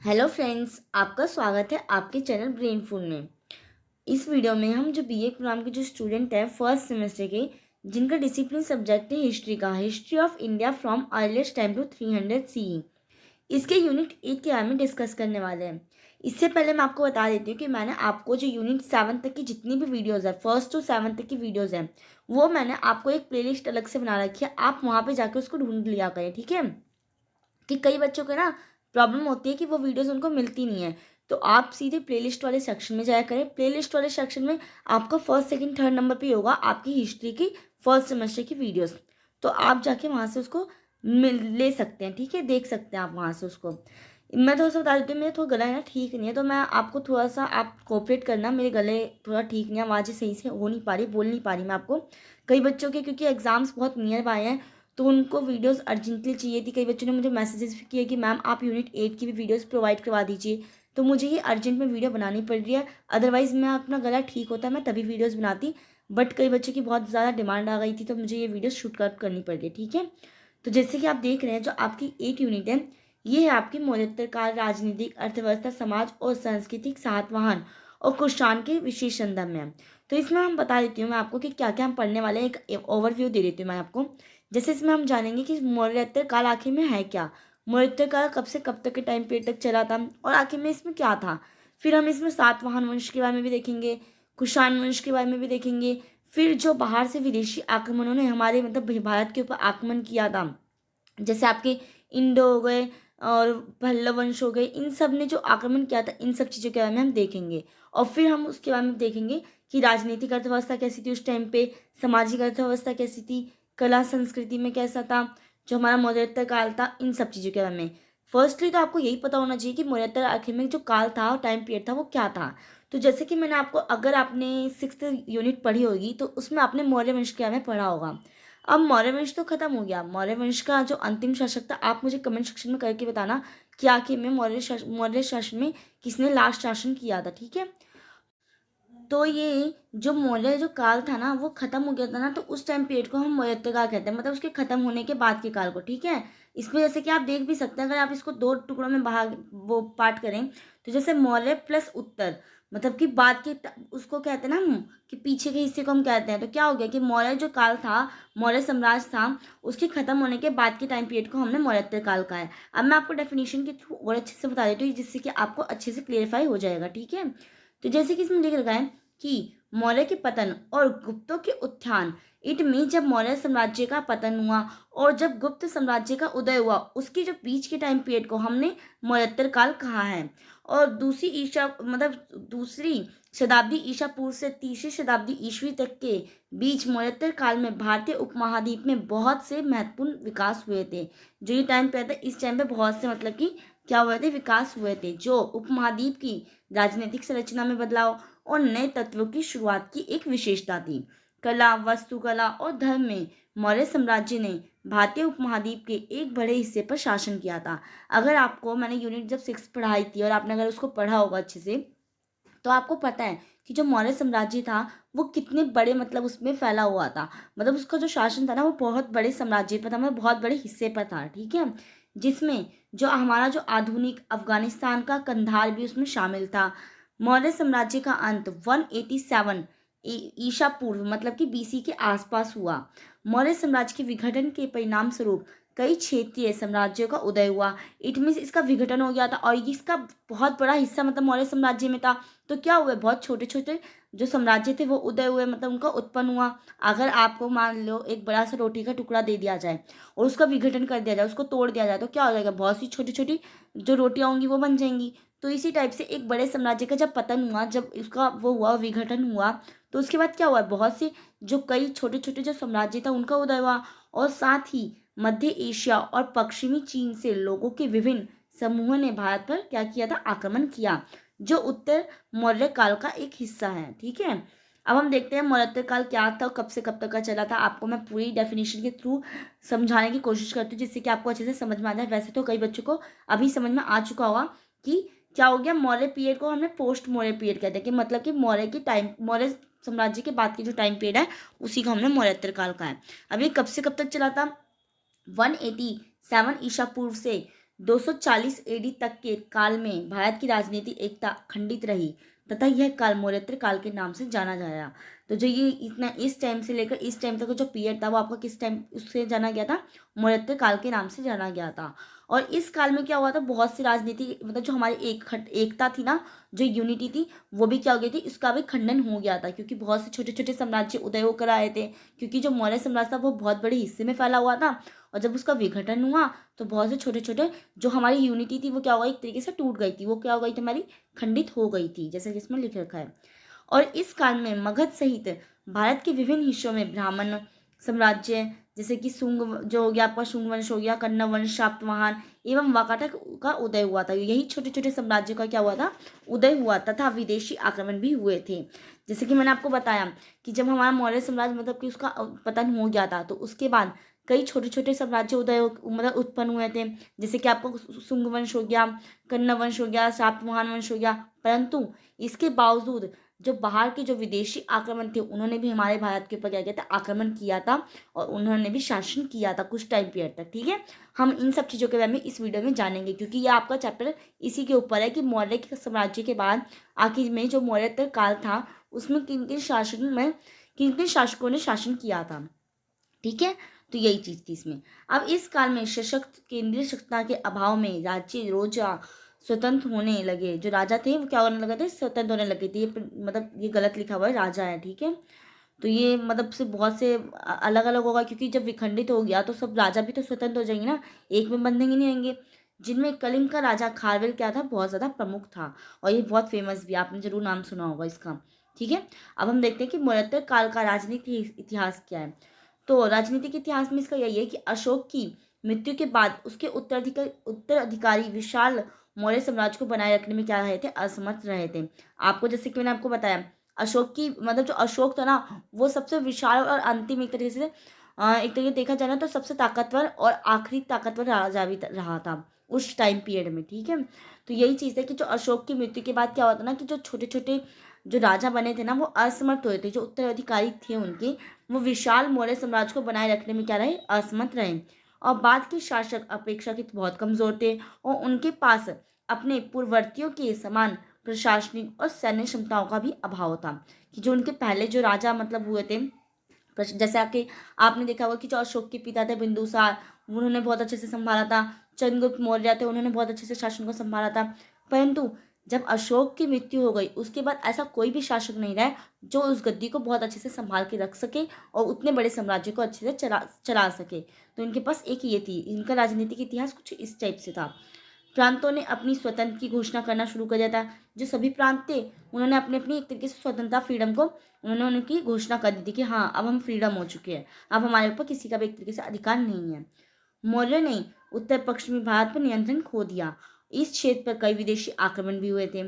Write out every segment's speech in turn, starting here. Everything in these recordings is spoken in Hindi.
हेलो फ्रेंड्स, आपका स्वागत है आपके चैनल ब्रेन फूड में। इस वीडियो में हम जो बीए प्रोग्राम के जो स्टूडेंट हैं फर्स्ट सेमेस्टर के, जिनका डिसिप्लिन सब्जेक्ट है हिस्ट्री का, history of India from earliest time to 300 CE, इसके यूनिट 8 के बारे में डिस्कस करने वाले हैं। इससे पहले मैं आपको बता देती हूँ कि मैंने आपको जो यूनिट 7 तक की जितनी भी वीडियोज़ है, फर्स्ट टू 7 तक की वीडियोज़ हैं, वो मैंने आपको एक प्लेलिस्ट अलग से बना रखी है। आप वहाँ पर जाकर उसको ढूंढ लिया करें, ठीक है। कि कई बच्चों को ना प्रॉब्लम होती है कि वो वीडियोस उनको मिलती नहीं है। तो आप सीधे प्लेलिस्ट वाले सेक्शन में जाया करें। प्लेलिस्ट वाले सेक्शन में आपका फर्स्ट सेकंड थर्ड नंबर पे होगा आपकी हिस्ट्री की फर्स्ट सेमेस्टर की वीडियोस। तो आप जाके वहाँ से उसको ले सकते हैं, ठीक है, देख सकते हैं आप वहाँ से उसको। मैं थोड़ा सा बता देती हूँ, मेरा थोड़ा गला है ना ठीक नहीं है, तो मैं आपको थोड़ा सा आप कोऑपरेट करना। मेरे गले थोड़ा ठीक नहीं है, आवाज़ सही से हो नहीं पा रही, बोल नहीं पा रही मैं आपको। कई बच्चों के क्योंकि एग्ज़ाम्स बहुत नियर बाय हैं, तो उनको वीडियोस अर्जेंटली चाहिए थी। कई बच्चों ने मुझे मैसेजेस भी किए कि मैम आप यूनिट 8 की भी वीडियोस प्रोवाइड करवा दीजिए। तो मुझे ये अर्जेंट में वीडियो बनानी पड़ रही है, अदरवाइज़ मैं अपना गला ठीक होता मैं तभी वीडियोस बनाती। बट कई बच्चों की बहुत ज़्यादा डिमांड आ गई थी, तो मुझे ये वीडियो शूट करनी पड़ रही है, ठीक है। तो जैसे कि आप देख रहे हैं, जो आपकी 8 यूनिट है, ये है आपकी मौलिकतर काल, राजनीतिक, अर्थव्यवस्था, समाज और सांस्कृतिक सातवाहन और कुषाण के विशेष संदर्भ में है। तो इसमें हम बता देती हूँ मैं आपको कि क्या क्या हम पढ़ने वाले हैं। एक ओवरव्यू दे देती हूँ मैं आपको। जैसे इसमें हम जानेंगे कि मौर्योत्तर काल आखिर में है क्या, मौर्योत्तर काल कब से कब तक के टाइम पीरियड तक चला था और आखिर में इसमें क्या था। फिर हम इसमें सातवाहन वंश के बारे में भी देखेंगे, कुषाण वंश के बारे में भी देखेंगे। फिर जो बाहर से विदेशी आक्रमणों ने हमारे मतलब भारत के ऊपर आक्रमण किया था, जैसे आपके इंडो हो गए और पल्लव वंश हो गए, इन सब ने जो आक्रमण किया था, इन सब चीज़ों के बारे में हम देखेंगे। और फिर हम उसके बारे में देखेंगे कि राजनीतिक अर्थव्यवस्था कैसी थी उस टाइम पे, सामाजिक अर्थव्यवस्था कैसी थी, कला संस्कृति में कैसा था, जो हमारा मौर्योत्तर काल था, इन सब चीज़ों के बारे में। फर्स्टली तो आपको यही पता होना चाहिए कि मौर्योत्तर आखिर में जो काल था, टाइम पीरियड था, वो क्या था। तो जैसे कि मैंने आपको, अगर आपने 6th यूनिट पढ़ी होगी तो उसमें आपने मौर्य वंश के बारे में पढ़ा होगा। अब मौर्य वंश तो खत्म हो गया। मौर्य वंश का जो अंतिम शासक था, आप मुझे कमेंट सेक्शन में करके बताना कि आखिर में मौर्य शासन में किसने लास्ट शासन किया था, ठीक है। तो ये जो मौर्य जो काल था ना, वो खत्म हो गया था ना, तो उस टाइम पीरियड को हम मौर्योत्तर काल कहते हैं, मतलब उसके खत्म होने के बाद के काल को, ठीक है। इसमें जैसे कि आप देख भी सकते हैं, अगर आप इसको दो टुकड़ों में भाग वो पार्ट करें, तो जैसे मौर्य प्लस उत्तर, मतलब कि बाद के उसको कहते हैं ना हम, कि पीछे के हिस्से को हम कहते हैं। तो क्या हो गया कि मौर्य जो काल था, मौर्य साम्राज्य था, उसके खत्म होने के बाद के टाइम पीरियड को हमने मौर्योत्तर काल कहा है। अब मैं आपको डेफिनेशन के थ्रू और अच्छे से बता देती हूँ, जिससे कि आपको अच्छे से क्लियरफाई हो जाएगा, ठीक है। तो जैसे कि इसमें लिख रखा है कि मौर्य के पतन और गुप्तों के उत्थान, इट मीन जब मौर्य साम्राज्य का पतन हुआ और जब गुप्त साम्राज्य का उदय हुआ, उसके जो बीच के टाइम पीरियड को हमने मौर्योत्तर काल कहा है। और दूसरी शताब्दी ईसा पूर्व से तीसरी शताब्दी ईस्वी तक के बीच मौर्योत्तर काल में भारतीय उपमहाद्वीप में बहुत से महत्वपूर्ण विकास हुए थे। जो ये टाइम पे था, इस टाइम पे बहुत से मतलब कि क्या हुए थे, विकास हुए थे, जो उपमहाद्वीप की राजनीतिक संरचना में बदलाव और नए तत्वों की शुरुआत की एक विशेषता थी। कला, वास्तुकला और धर्म में मौर्य साम्राज्य ने भारतीय उपमहाद्वीप के एक बड़े हिस्से पर शासन किया था। अगर आपको, मैंने यूनिट जब 6 पढ़ाई थी और आपने अगर उसको पढ़ा होगा अच्छे से, तो आपको पता है कि जो मौर्य साम्राज्य था, वो कितने बड़े मतलब उसमें फैला हुआ था। मतलब उसका जो शासन था ना, वो बहुत बड़े साम्राज्य पर था, मतलब बहुत बड़े हिस्से पर था, ठीक है। जिसमें जो हमारा जो आधुनिक अफगानिस्तान का कंधार भी उसमें शामिल था। मौर्य साम्राज्य का अंत 187 ईसा पूर्व मतलब कि बीसी के आसपास हुआ। मौर्य साम्राज्य के विघटन के परिणाम स्वरूप कई क्षेत्रीय साम्राज्यों का उदय हुआ। इट मीन्स इसका विघटन हो गया था और इसका बहुत बड़ा हिस्सा मतलब मौर्य साम्राज्य में था। तो क्या हुआ, बहुत छोटे छोटे जो साम्राज्य थे वो उदय हुए, मतलब उनका उत्पन्न हुआ। अगर आपको मान लो एक बड़ा सा रोटी का टुकड़ा दे दिया जाए और उसका विघटन कर दिया जाए, उसको तोड़ दिया जाए, तो क्या हो जाएगा, बहुत सी छोटी छोटी जो रोटियां होंगी वो बन जाएंगी। तो इसी टाइप से एक बड़े साम्राज्य का जब पतन हुआ, जब इसका वो हुआ विघटन हुआ, तो उसके बाद क्या हुआ, बहुत से जो कई छोटे छोटे जो साम्राज्य था उनका उदय हुआ। और साथ ही मध्य एशिया और पश्चिमी चीन से लोगों के विभिन्न समूहों ने भारत पर क्या किया था, आक्रमण किया, जो उत्तर मौर्य काल का एक हिस्सा है, ठीक है। अब हम देखते हैं मौर्योत्तर काल क्या था, कब से कब तक का चला था। आपको मैं पूरी डेफिनेशन के थ्रू समझाने की कोशिश करती हूँ, जिससे कि आपको अच्छे से समझ में आ जाए। वैसे तो कई बच्चों को अभी समझ में आ चुका होगा कि क्या हो गया, मौर्य पीरियड को हमने पोस्ट मौर्य पीरियड कहते हैं, कि मतलब कि मौर्य की टाइम, मौर्य साम्राज्य के बाद की जो टाइम पीरियड है, उसी को हमने मौर्योत्तर काल का है। अब ये कब से कब तक चला था, 187 ईसा पूर्व से 240 एडी तक के काल में भारत की राजनीति एकता खंडित रही तथा यह काल मौर्योत्तर काल के नाम से जाना जाया। तो जो ये इतना इस टाइम से लेकर इस टाइम तक का जो पीरियड था वो आपका किस टाइम उससे जाना गया था, मौर्योत्तर काल के नाम से जाना गया था। और इस काल में क्या हुआ था, बहुत सी राजनीति मतलब जो हमारी एकता थी ना, जो यूनिटी थी, वो भी क्या हो गई थी, इसका भी खंडन हो गया था, क्योंकि बहुत से छोटे छोटे साम्राज्य उदय होकर आए थे। क्योंकि जो मौर्य साम्राज्य था वो बहुत बड़े हिस्से में फैला हुआ था, और जब उसका विघटन हुआ तो बहुत से छोटे छोटे जो हमारी यूनिटी थी वो क्या हो गई, एक तरीके से टूट गई थी, वो क्या हो गई थी, हमारी खंडित हो गई थी, जैसे कि इसमें लिख रखा है। और इस काल में मगध सहित भारत के विभिन्न हिस्सों में ब्राह्मण साम्राज्य जैसे कि सुंग जो हो गया आपका, शुंग वंश हो गया, कन्नव वंश, शातवाहन एवं वाकाटक का उदय हुआ था। यही छोटे छोटे साम्राज्यों का क्या हुआ था, उदय हुआ तथा विदेशी आक्रमण भी हुए थे। जैसे कि मैंने आपको बताया कि जब हमारा मौर्य साम्राज्य मतलब कि उसका पतन हो गया था, तो उसके बाद कई छोटे छोटे साम्राज्य मतलब उत्पन्न हुए थे। जैसे कि आपको सुंग वंश हो गया, कन्नव वंश हो गया, शातवाहन वंश हो गया। परंतु इसके बावजूद जो बाहर के जो विदेशी आक्रमण थे उन्होंने भी हमारे भारत के ऊपर क्या किया था, आक्रमण किया था, और उन्होंने भी शासन किया था कुछ टाइम पीरियड तक। ठीक है, हम इन सब चीज़ों के बारे में इस वीडियो में जानेंगे, क्योंकि ये आपका चैप्टर इसी के ऊपर है कि मौर्य के साम्राज्य के बाद आखिर में जो मौर्योत्तर काल था उसमें किन किन शासकों ने शासन किया था। ठीक है, तो यही चीज थी इसमें। अब इस काल में सशक्त केंद्रीय सत्ता के अभाव में राज्य रोजा स्वतंत्र होने लगे। जो राजा थे वो क्या होने लगे थे, स्वतंत्र होने लगे थे। ये मतलब ये गलत लिखा हुआ है, राजा है। ठीक है, तो ये मतलब से बहुत से अलग अलग होगा, क्योंकि जब विखंडित हो गया तो सब राजा भी तो स्वतंत्र हो जाएंगे ना, एक में बंधेंगे नहीं होंगे। जिनमें कलिंग का राजा खारवेल क्या था, बहुत ज्यादा प्रमुख था, और ये बहुत फेमस भी, आपने जरूर नाम सुना होगा इसका। ठीक है, अब हम देखते हैं कि मौर्योत्तर काल का राजनीतिक इतिहास क्या है। तो राजनीतिक इतिहास में इसका यही है कि अशोक की मृत्यु के बाद उसके उत्तराधिकारी विशाल मौर्य साम्राज्य को बनाए रखने में क्या रहे थे, असमर्थ रहे थे। आपको जैसे कि मैंने आपको बताया, अशोक की मतलब जो अशोक था ना, वो सबसे विशाल और अंतिम एक तरीके से एक तरीके देखा जाए ना तो सबसे ताकतवर और आखिरी ताकतवर राजा भी रहा था उस टाइम पीरियड में। ठीक है, तो यही चीज़ है कि जो अशोक की मृत्यु के बाद क्या होता ना, कि जो छोटे छोटे जो राजा बने थे ना वो असमर्थ हुए थे, जो उत्तराधिकारी थे उनके, वो विशाल मौर्य साम्राज्य को बनाए रखने में क्या रहे, असमर्थ रहे। और बाद के शासक अपेक्षाकृत बहुत कमजोर थे, और उनके पास अपने पूर्ववर्तियों के समान प्रशासनिक और सैन्य क्षमताओं का भी अभाव था। कि जो उनके पहले जो राजा मतलब हुए थे, जैसे आके आपने देखा होगा कि जो अशोक के पिता थे बिंदुसार, उन्होंने बहुत अच्छे से संभाला था। चंद्रगुप्त मौर्य थे, उन्होंने बहुत अच्छे से शासन को संभाला था। परंतु जब अशोक की मृत्यु हो गई उसके बाद ऐसा कोई भी शासक नहीं रहा जो उस गद्दी को बहुत अच्छे से संभाल के रख सके और उतने बड़े साम्राज्य को अच्छे से चला सके। तो इनके पास एक ये थी, इनका राजनीतिक इतिहास कुछ इस टाइप से था। प्रांतों ने अपनी स्वतंत्र की घोषणा करना शुरू कर दिया था। जो सभी प्रांत थे उन्होंने अपनी अपनी एक तरीके से स्वतंत्रता, फ्रीडम को उन्होंने उनकी घोषणा कर दी थी कि हाँ अब हम फ्रीडम हो चुके हैं, अब हमारे ऊपर किसी का भी एक तरीके से अधिकार नहीं है। मौर्य ने उत्तर पश्चिमी भारत पर नियंत्रण खो दिया। इस क्षेत्र पर कई विदेशी आक्रमण भी हुए थे।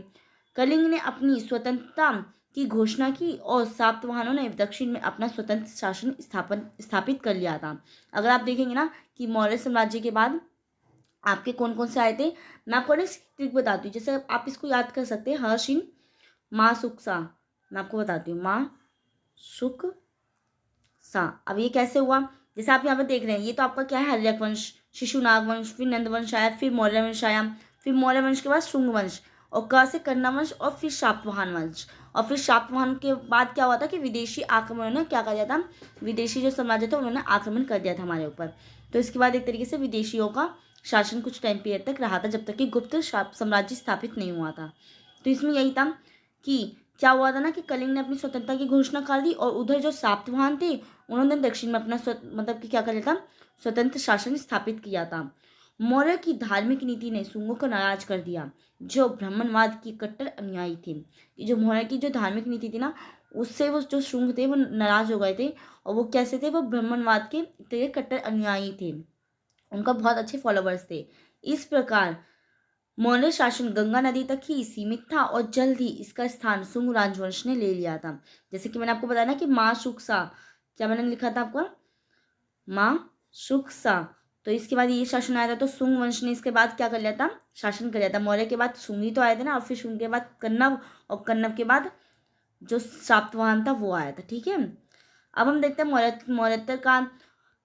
कलिंग ने अपनी स्वतंत्रता की घोषणा की और सातवाहनों ने दक्षिण में अपना स्वतंत्र शासन स्थापित कर लिया था। अगर आप देखेंगे ना कि मौर्य साम्राज्य के बाद आपके कौन कौन से आए थे, मैं आपको एक ट्रिक बताती हूँ, जैसे आप इसको याद कर सकते हैं, हर्षिन माँ सुख सा। मैं आपको बताती हूँ, माँ सुख सा। अब ये कैसे हुआ, जैसे आप यहाँ पे देख रहे हैं, ये तो आपका क्या है, हर्यक वंश, शिशुनाग वंश, फिर नंद वंश आया, फिर मौर्य वंश आया, फिर मौर्य वंश के बाद शुंग वंश, और क से कन्ना वंश, और फिर शातवाहन वंश। और फिर शातवाहन के बाद क्या हुआ था कि विदेशी आक्रमण ने क्या कर दिया था, विदेशी जो साम्राज्य था उन्होंने आक्रमण कर दिया था हमारे ऊपर। तो इसके बाद एक तरीके से विदेशियों का शासन कुछ टाइम पीरियड तक रहा था, जब तक कि गुप्त साम्राज्य स्थापित नहीं हुआ था। तो इसमें यही था कि क्या हुआ था ना कि कलिंग ने अपनी स्वतंत्रता की घोषणा कर दी, और उधर जो सातवाहन थे उन्होंने दक्षिण में अपना मतलब कि क्या कर लिया था, स्वतंत्र शासन स्थापित किया था। मौर्य की धार्मिक नीति ने शुंगों को नाराज कर दिया, जो ब्राह्मणवाद की कट्टर अनुयायी थे। जो मौर्य की जो धार्मिक नीति थी ना, उससे वो जो शुंग थे वो नाराज हो गए थे, और वो कैसे थे, वो ब्राह्मणवाद के कट्टर अनुयायी थे, उनका बहुत अच्छे फॉलोवर्स थे। इस प्रकार मौर्य शासन गंगा नदी तक ही सीमित था, और जल्द ही इसका स्थान शुंग राजवंश ने ले लिया था। जैसे कि मैंने आपको बताया ना कि माँ शुकसा, क्या मैंने लिखा था आपको, माँ शुकसा। तो इसके बाद ये शासन आया था, तो शुंग वंश ने इसके बाद क्या कर लिया था, शासन कर लिया था। मौर्य के बाद शुंग ही तो आए थे ना, और फिर शुंग के बाद कन्नव, और कन्नव के बाद जो सातवाहन था वो आया था। ठीक है, अब हम देखते हैं मौर्योत्तर काल।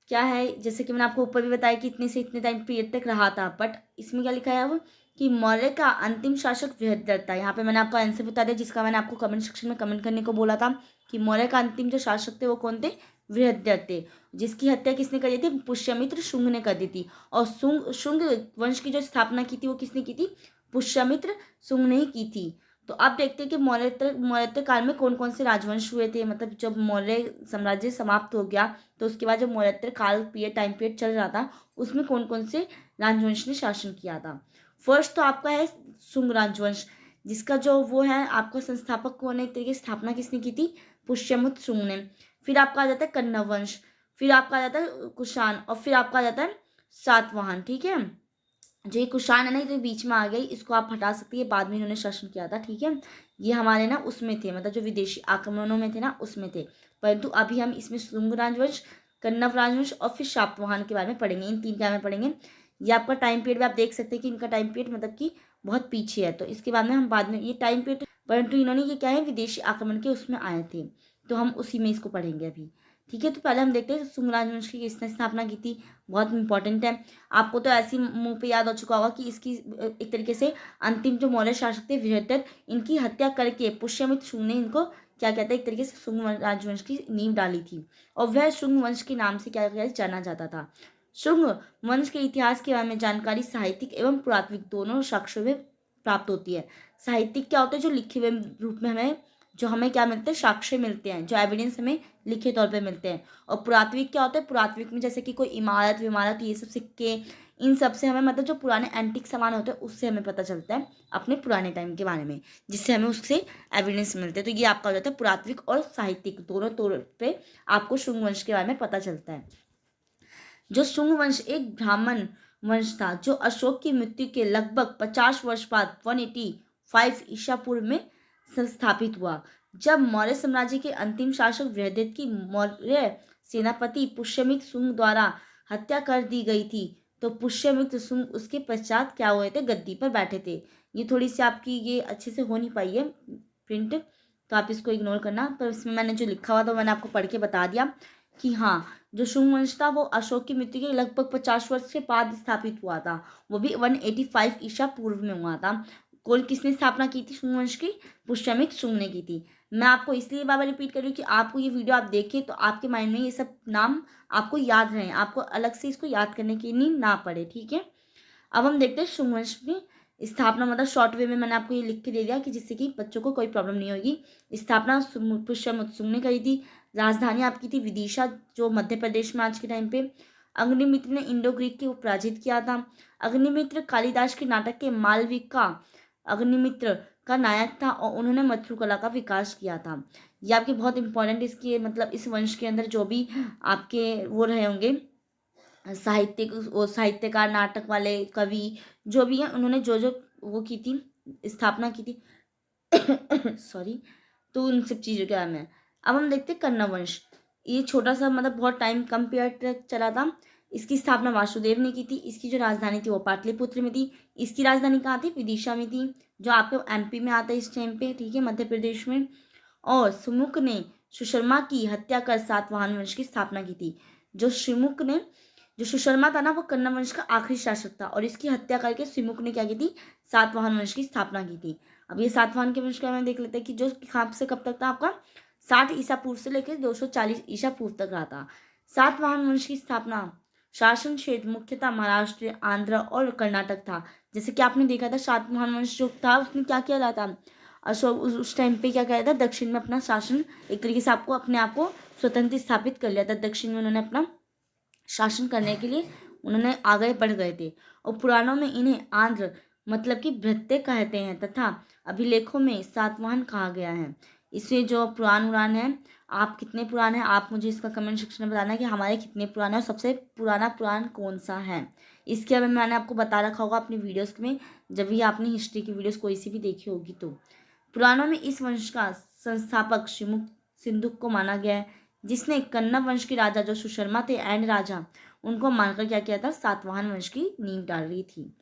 क्या है, जैसे कि मैंने आपको ऊपर भी बताया कि इतने से इतने टाइम पीरियड तक रहा था, बट इसमें क्या लिखा है अब कि मौर्य का अंतिम शासक बृहद्रथ था। यहाँ पे मैंने आपको आंसर बता दिया, जिसका मैंने आपको कमेंट सेक्शन में कमेंट करने को बोला था कि मौर्य का अंतिम जो शासक थे वो कौन थे, बृहद्रथ थे, जिसकी हत्या किसने कर दी थी, पुष्यमित्र शुंग ने कर दी थी। और शुंग वंश की जो स्थापना की थी वो किसने की थी, पुष्यमित्र शुंग ने ही की थी। तो अब देखते हैं कि मौर्य काल में कौन कौन से राजवंश हुए थे, मतलब जब मौर्य साम्राज्य समाप्त हो गया तो उसके बाद जो मौर्योत्तर काल पीरियड टाइम पीरियड चल रहा था उसमें कौन कौन से राजवंश ने शासन किया था। फर्स्ट तो आपका है शुंग राजवंश, जिसका जो वो है आपका संस्थापक कौन है, एक तरीके से स्थापना किसने की थी, पुष्यमित्र शुंग ने। फिर आपका आ जाता है कन्नव वंश, फिर आपका आ जाता है कुषाण, और फिर आपका आ जाता है सातवाहन। ठीक है, जो ये कुषाण है ना, ये बीच में आ गई, इसको आप हटा सकते हैं, बाद में इन्होंने शासन किया था। ठीक है, ये हमारे ना उसमें थे, मतलब जो विदेशी आक्रमणों में थे ना उसमें थे, परंतु अभी हम इसमें शुंग राजवंश, कन्नव राजवंश और फिर शातवाहन के बारे में पढ़ेंगे। इन तीन के बारे में पढ़ेंगे। ये आपका टाइम पीरियड भी आप देख सकते हैं कि इनका टाइम पीरियड मतलब कि बहुत पीछे है, तो इसके बाद में हम बाद में ये टाइम पीरियड, परंतु इन्होंने ये क्या है विदेशी आक्रमण के उसमें आए थे, तो हम उसी में इसको पढ़ेंगे अभी। ठीक है, तो पहले हम देखते हैं शुंग राजवंश की किसने स्थापना की थी, बहुत इंपॉर्टेंट है। आपको तो ऐसी मुंह पे याद हो चुका होगा कि इसकी एक तरीके से अंतिम जो मौर्य शासक थे बृहद्रथ, इनकी हत्या करके पुष्यमित्र शुंग ने इनको क्या कहते हैं, एक तरीके से शुंग राजवंश की नींव डाली थी, और वह शुंग वंश के नाम से क्या जाना जाता था। शुंग वंश के इतिहास के बारे में जानकारी साहित्यिक एवं पुरातात्विक दोनों साक्ष्यों में प्राप्त होती है। साहित्यिक क्या होते हैं, जो लिखे हुए रूप में हमें, जो हमें क्या मिलते हैं, साक्ष्य मिलते हैं, जो एविडेंस हमें लिखे तौर पे मिलते हैं। और पुरातात्विक क्या होता है, पुरातात्विक में जैसे कि कोई इमारत विमारत ये सब सिक्के, इन सब से हमें मतलब जो पुराने एंटिक सामान होते हैं उससे हमें पता चलता है अपने पुराने टाइम के बारे में, जिससे हमें उससे एविडेंस मिलते हैं। तो ये आपका हो जाता है पुरातात्विक और साहित्यिक दोनों तौर पे आपको शुंग वंश के बारे में पता चलता है। जो शुंग वंश एक ब्राह्मण वंश था, जो अशोक की मृत्यु के लगभग 50 वर्ष बाद 185 ईसा पूर्व में संस्थापित हुआ। जब मौर्य साम्राज्य के अंतिम शासक बृहद्रथ की मौर्य सेनापति पुष्यमित्र शुंग द्वारा हत्या कर दी गई थी, तो पुष्यमित्र शुंग उसके पश्चात क्या हुए थे, गद्दी पर बैठे थे। ये थोड़ी सी आपकी ये अच्छे से हो नहीं पाई है प्रिंट, तो आप इसको इग्नोर करना, पर इसमें मैंने जो लिखा हुआ था मैंने आपको पढ़ के बता दिया कि हाँ, जो शुंग वंश था वो अशोक की मृत्यु के लगभग 50 वर्ष के बाद स्थापित हुआ था, वो भी 185 ईसा पूर्व में हुआ था। कौन किसने स्थापना की थी शुंग वंश की, पुष्यमित्र शुंग ने की थी। मैं आपको इसलिए बार बार रिपीट कर रही हूँ कि आपको ये वीडियो आप देखें तो आपके माइंड में ये सब नाम आपको याद रहे, आपको अलग से इसको याद करने की नीड ना पड़े। ठीक है, अब हम देखते हैं शुंग वंश की स्थापना, मतलब शॉर्ट वे में मैंने आपको ये लिख के दे दिया कि जिससे कि बच्चों को कोई प्रॉब्लम नहीं होगी। स्थापना पुष्यमित्र शुंग ने करी थी। राजधानी आपकी थी विदिशा, जो मध्य प्रदेश में आज के टाइम पे। अग्निमित्र ने इंडो ग्रीक को पराजित किया था। अग्निमित्र कालिदास के नाटक के मालविका अग्निमित्र का नायक था और उन्होंने मथुरकला का विकास किया था। ये आपके बहुत इंपॉर्टेंट, इसके मतलब इस वंश के अंदर जो भी आपके वो रहे होंगे साहित्यिक, वो साहित्यकार, नाटक वाले, कवि, जो भी हैं, उन्होंने जो जो वो की थी, स्थापना की थी सॉरी, तो उन सब चीज़ों के बारे में। अब हम देखते हैं कन्नव वंश। ये छोटा सा मतलब बहुत टाइम कम पीरियड तक चला था। इसकी स्थापना वासुदेव ने की थी। इसकी जो राजधानी थी वो पाटलिपुत्र में थी। इसकी राजधानी कहाँ थी, विदिशा में थी, जो आपके एमपी में आता है इस टाइम पे। ठीक है, मध्य प्रदेश में। और सुमुख ने सुशर्मा की हत्या कर सातवाहन वंश की स्थापना की थी। जो सुशर्मा था ना वो कन्नव वंश का आखिरी शासक था, और इसकी हत्या करके सिमुक ने क्या की थी, सातवाहन वंश की स्थापना की थी। अब ये सातवाहन के वंश का मैं देख लेते हैं कि जो कहाँ से कब तक था आपका, 60 ईसा पूर्व से लेकर 240 ईसा पूर्व तक रहा था। सातवाहन वंश की स्थापना शासन क्षेत्र मुख्यतः महाराष्ट्र, आंध्र और कर्नाटक था। जैसे कि आपने देखा था सातवाहन वंश जो था उसने क्या किया रहा था, अशोक उस टाइम पे क्या किया था, दक्षिण में अपना शासन एक तरीके से आपको अपने आप को स्वतंत्र स्थापित कर लिया था। दक्षिण में उन्होंने अपना शासन करने के लिए उन्होंने आगे बढ़ गए थे। और पुराणों में इन्हें आंध्र मतलब कि भृत्य कहते हैं, तथा अभिलेखों में सातवाहन कहा गया है। इससे जो पुराण उड़ान है, आप कितने पुराण हैं, आप मुझे इसका कमेंट सेक्शन में बताना कि हमारे कितने पुराने और सबसे पुराना पुराण कौन सा है। इसके बारे में मैंने आपको बता रखा होगा अपनी वीडियोस में, जब भी आपने हिस्ट्री की वीडियोस कोई सी भी देखी होगी। तो पुराणों में इस वंश का संस्थापक सिंधुक को माना गया है, जिसने कन्नव वंश के राजा जो सुशर्मा थे एंड राजा, उनको मानकर क्या किया था, सातवाहन वंश की नींव डाल रही थी।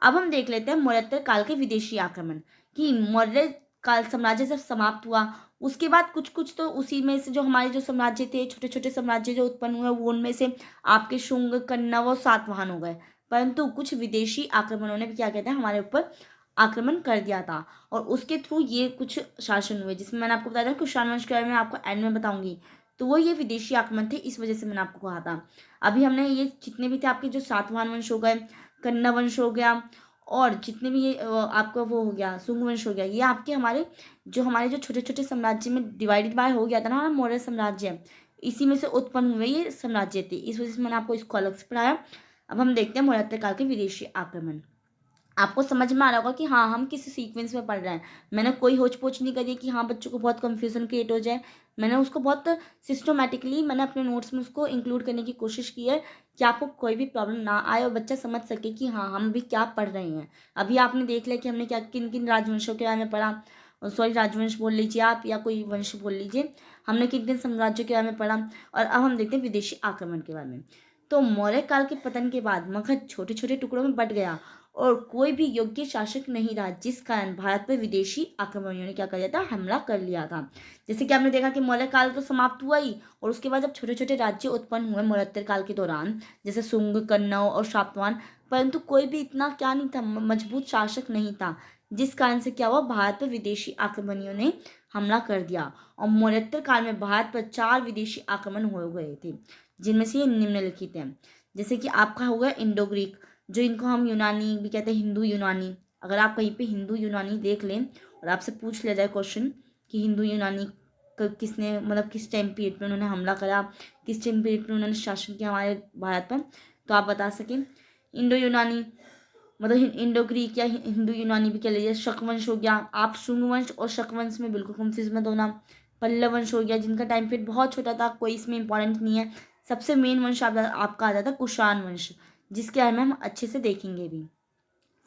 अब हम देख लेते हैं मौर्योत्तर काल के विदेशी आक्रमण, कि मौर्य काल साम्राज्य जब समाप्त हुआ उसके बाद कुछ कुछ तो उसी में से जो हमारे जो साम्राज्य थे, छोटे छोटे साम्राज्य जो उत्पन्न हुए, वो उनमें से आपके शुंग, कन्नव और सातवाहन हो गए। परंतु कुछ विदेशी आक्रमणों ने भी क्या कहते हैं हमारे ऊपर आक्रमण कर दिया था, और उसके थ्रू ये कुछ शासन हुए, जिसमें मैंने आपको बताया था कुषाण वंश के बारे में आपको एंड में बताऊंगी। तो वो ये विदेशी आक्रमण थे, इस वजह से मैंने आपको कहा था। अभी हमने ये जितने भी थे आपके जो सातवाहन वंश हो गए, कन्ना वंश हो गया, और जितने भी ये आपका वो हो गया शुंग वंश हो गया, ये आपके हमारे जो छोटे छोटे साम्राज्य में डिवाइडेड बाय हो गया था ना हमारा मौर्य साम्राज्य, इसी में से उत्पन्न हुए ये साम्राज्य थे। इस वजह से मैंने आपको इसको अलग से पढ़ाया। अब हम देखते हैं मौर्योत्तर काल के विदेशी आक्रमण। आपको समझ में आ रहा होगा कि हाँ हम किस सीक्वेंस में पढ़ रहे हैं। मैंने कोई होच पोच नहीं करी कि हाँ बच्चों को बहुत कंफ्यूजन क्रिएट हो जाए। मैंने उसको बहुत सिस्टमेटिकली मैंने अपने नोट्स में उसको इंक्लूड करने की कोशिश की है कि आपको कोई भी प्रॉब्लम ना आए और बच्चा समझ सके कि हाँ हम भी क्या पढ़ रहे हैं। अभी आपने देख लिया कि हमने क्या किन किन राजवंशों के बारे में पढ़ा, सॉरी राजवंश बोल लीजिए आप या कोई वंश बोल लीजिए, हमने किन किन साम्राज्यों के बारे में पढ़ा। और अब हम देखते हैं विदेशी आक्रमण के बारे में। तो मौर्य काल के पतन के बाद मगध छोटे छोटे टुकड़ों में बट गया और कोई भी योग्य शासक नहीं रहा, जिस कारण भारत पर विदेशी आक्रमणियों ने क्या कर लिया था, हमला कर लिया था। जैसे कि आपने देखा कि मौर्य काल तो समाप्त हुआ ही, और उसके बाद जब छोटे छोटे राज्य उत्पन्न हुए मौर्योत्तर काल के दौरान, जैसे शुंग, कन्नौज और शातवाहन, परंतु कोई भी इतना क्या नहीं था, मजबूत शासक नहीं था, जिस कारण से क्या हुआ, भारत पर विदेशी आक्रमणियों ने हमला कर दिया। और मौर्योत्तर काल में भारत पर 4 विदेशी आक्रमण हो गए थे, जिनमें से ये निम्नलिखित हैं। जैसे कि आपका हो गया इंडो ग्रीक, जो इनको हम यूनानी भी कहते हैं, हिंदू यूनानी। अगर आप कहीं पे हिंदू यूनानी देख लें और आपसे पूछ लिया जाए क्वेश्चन कि हिंदू यूनानी किसने मतलब किस टाइम पीरियड में उन्होंने हमला करा, किस टाइम पीरियड में उन्होंने शासन किया हमारे भारत पर, तो आप बता सकें। इंडो यूनानी मतलब इंडो ग्रीक या हिंदू यूनानी भी कह लीजिए। शक वंश हो गया, आप शुंग वंश और शक वंश में बिल्कुल कंफ्यूज मत होना। पल्लव वंश हो गया, जिनका टाइम पीरियड बहुत छोटा था, कोई इसमें इंपॉर्टेंट नहीं है। सबसे मेन वंश आपका आ जाता है कुषाण वंश, जिसके बारे में हम अच्छे से देखेंगे भी।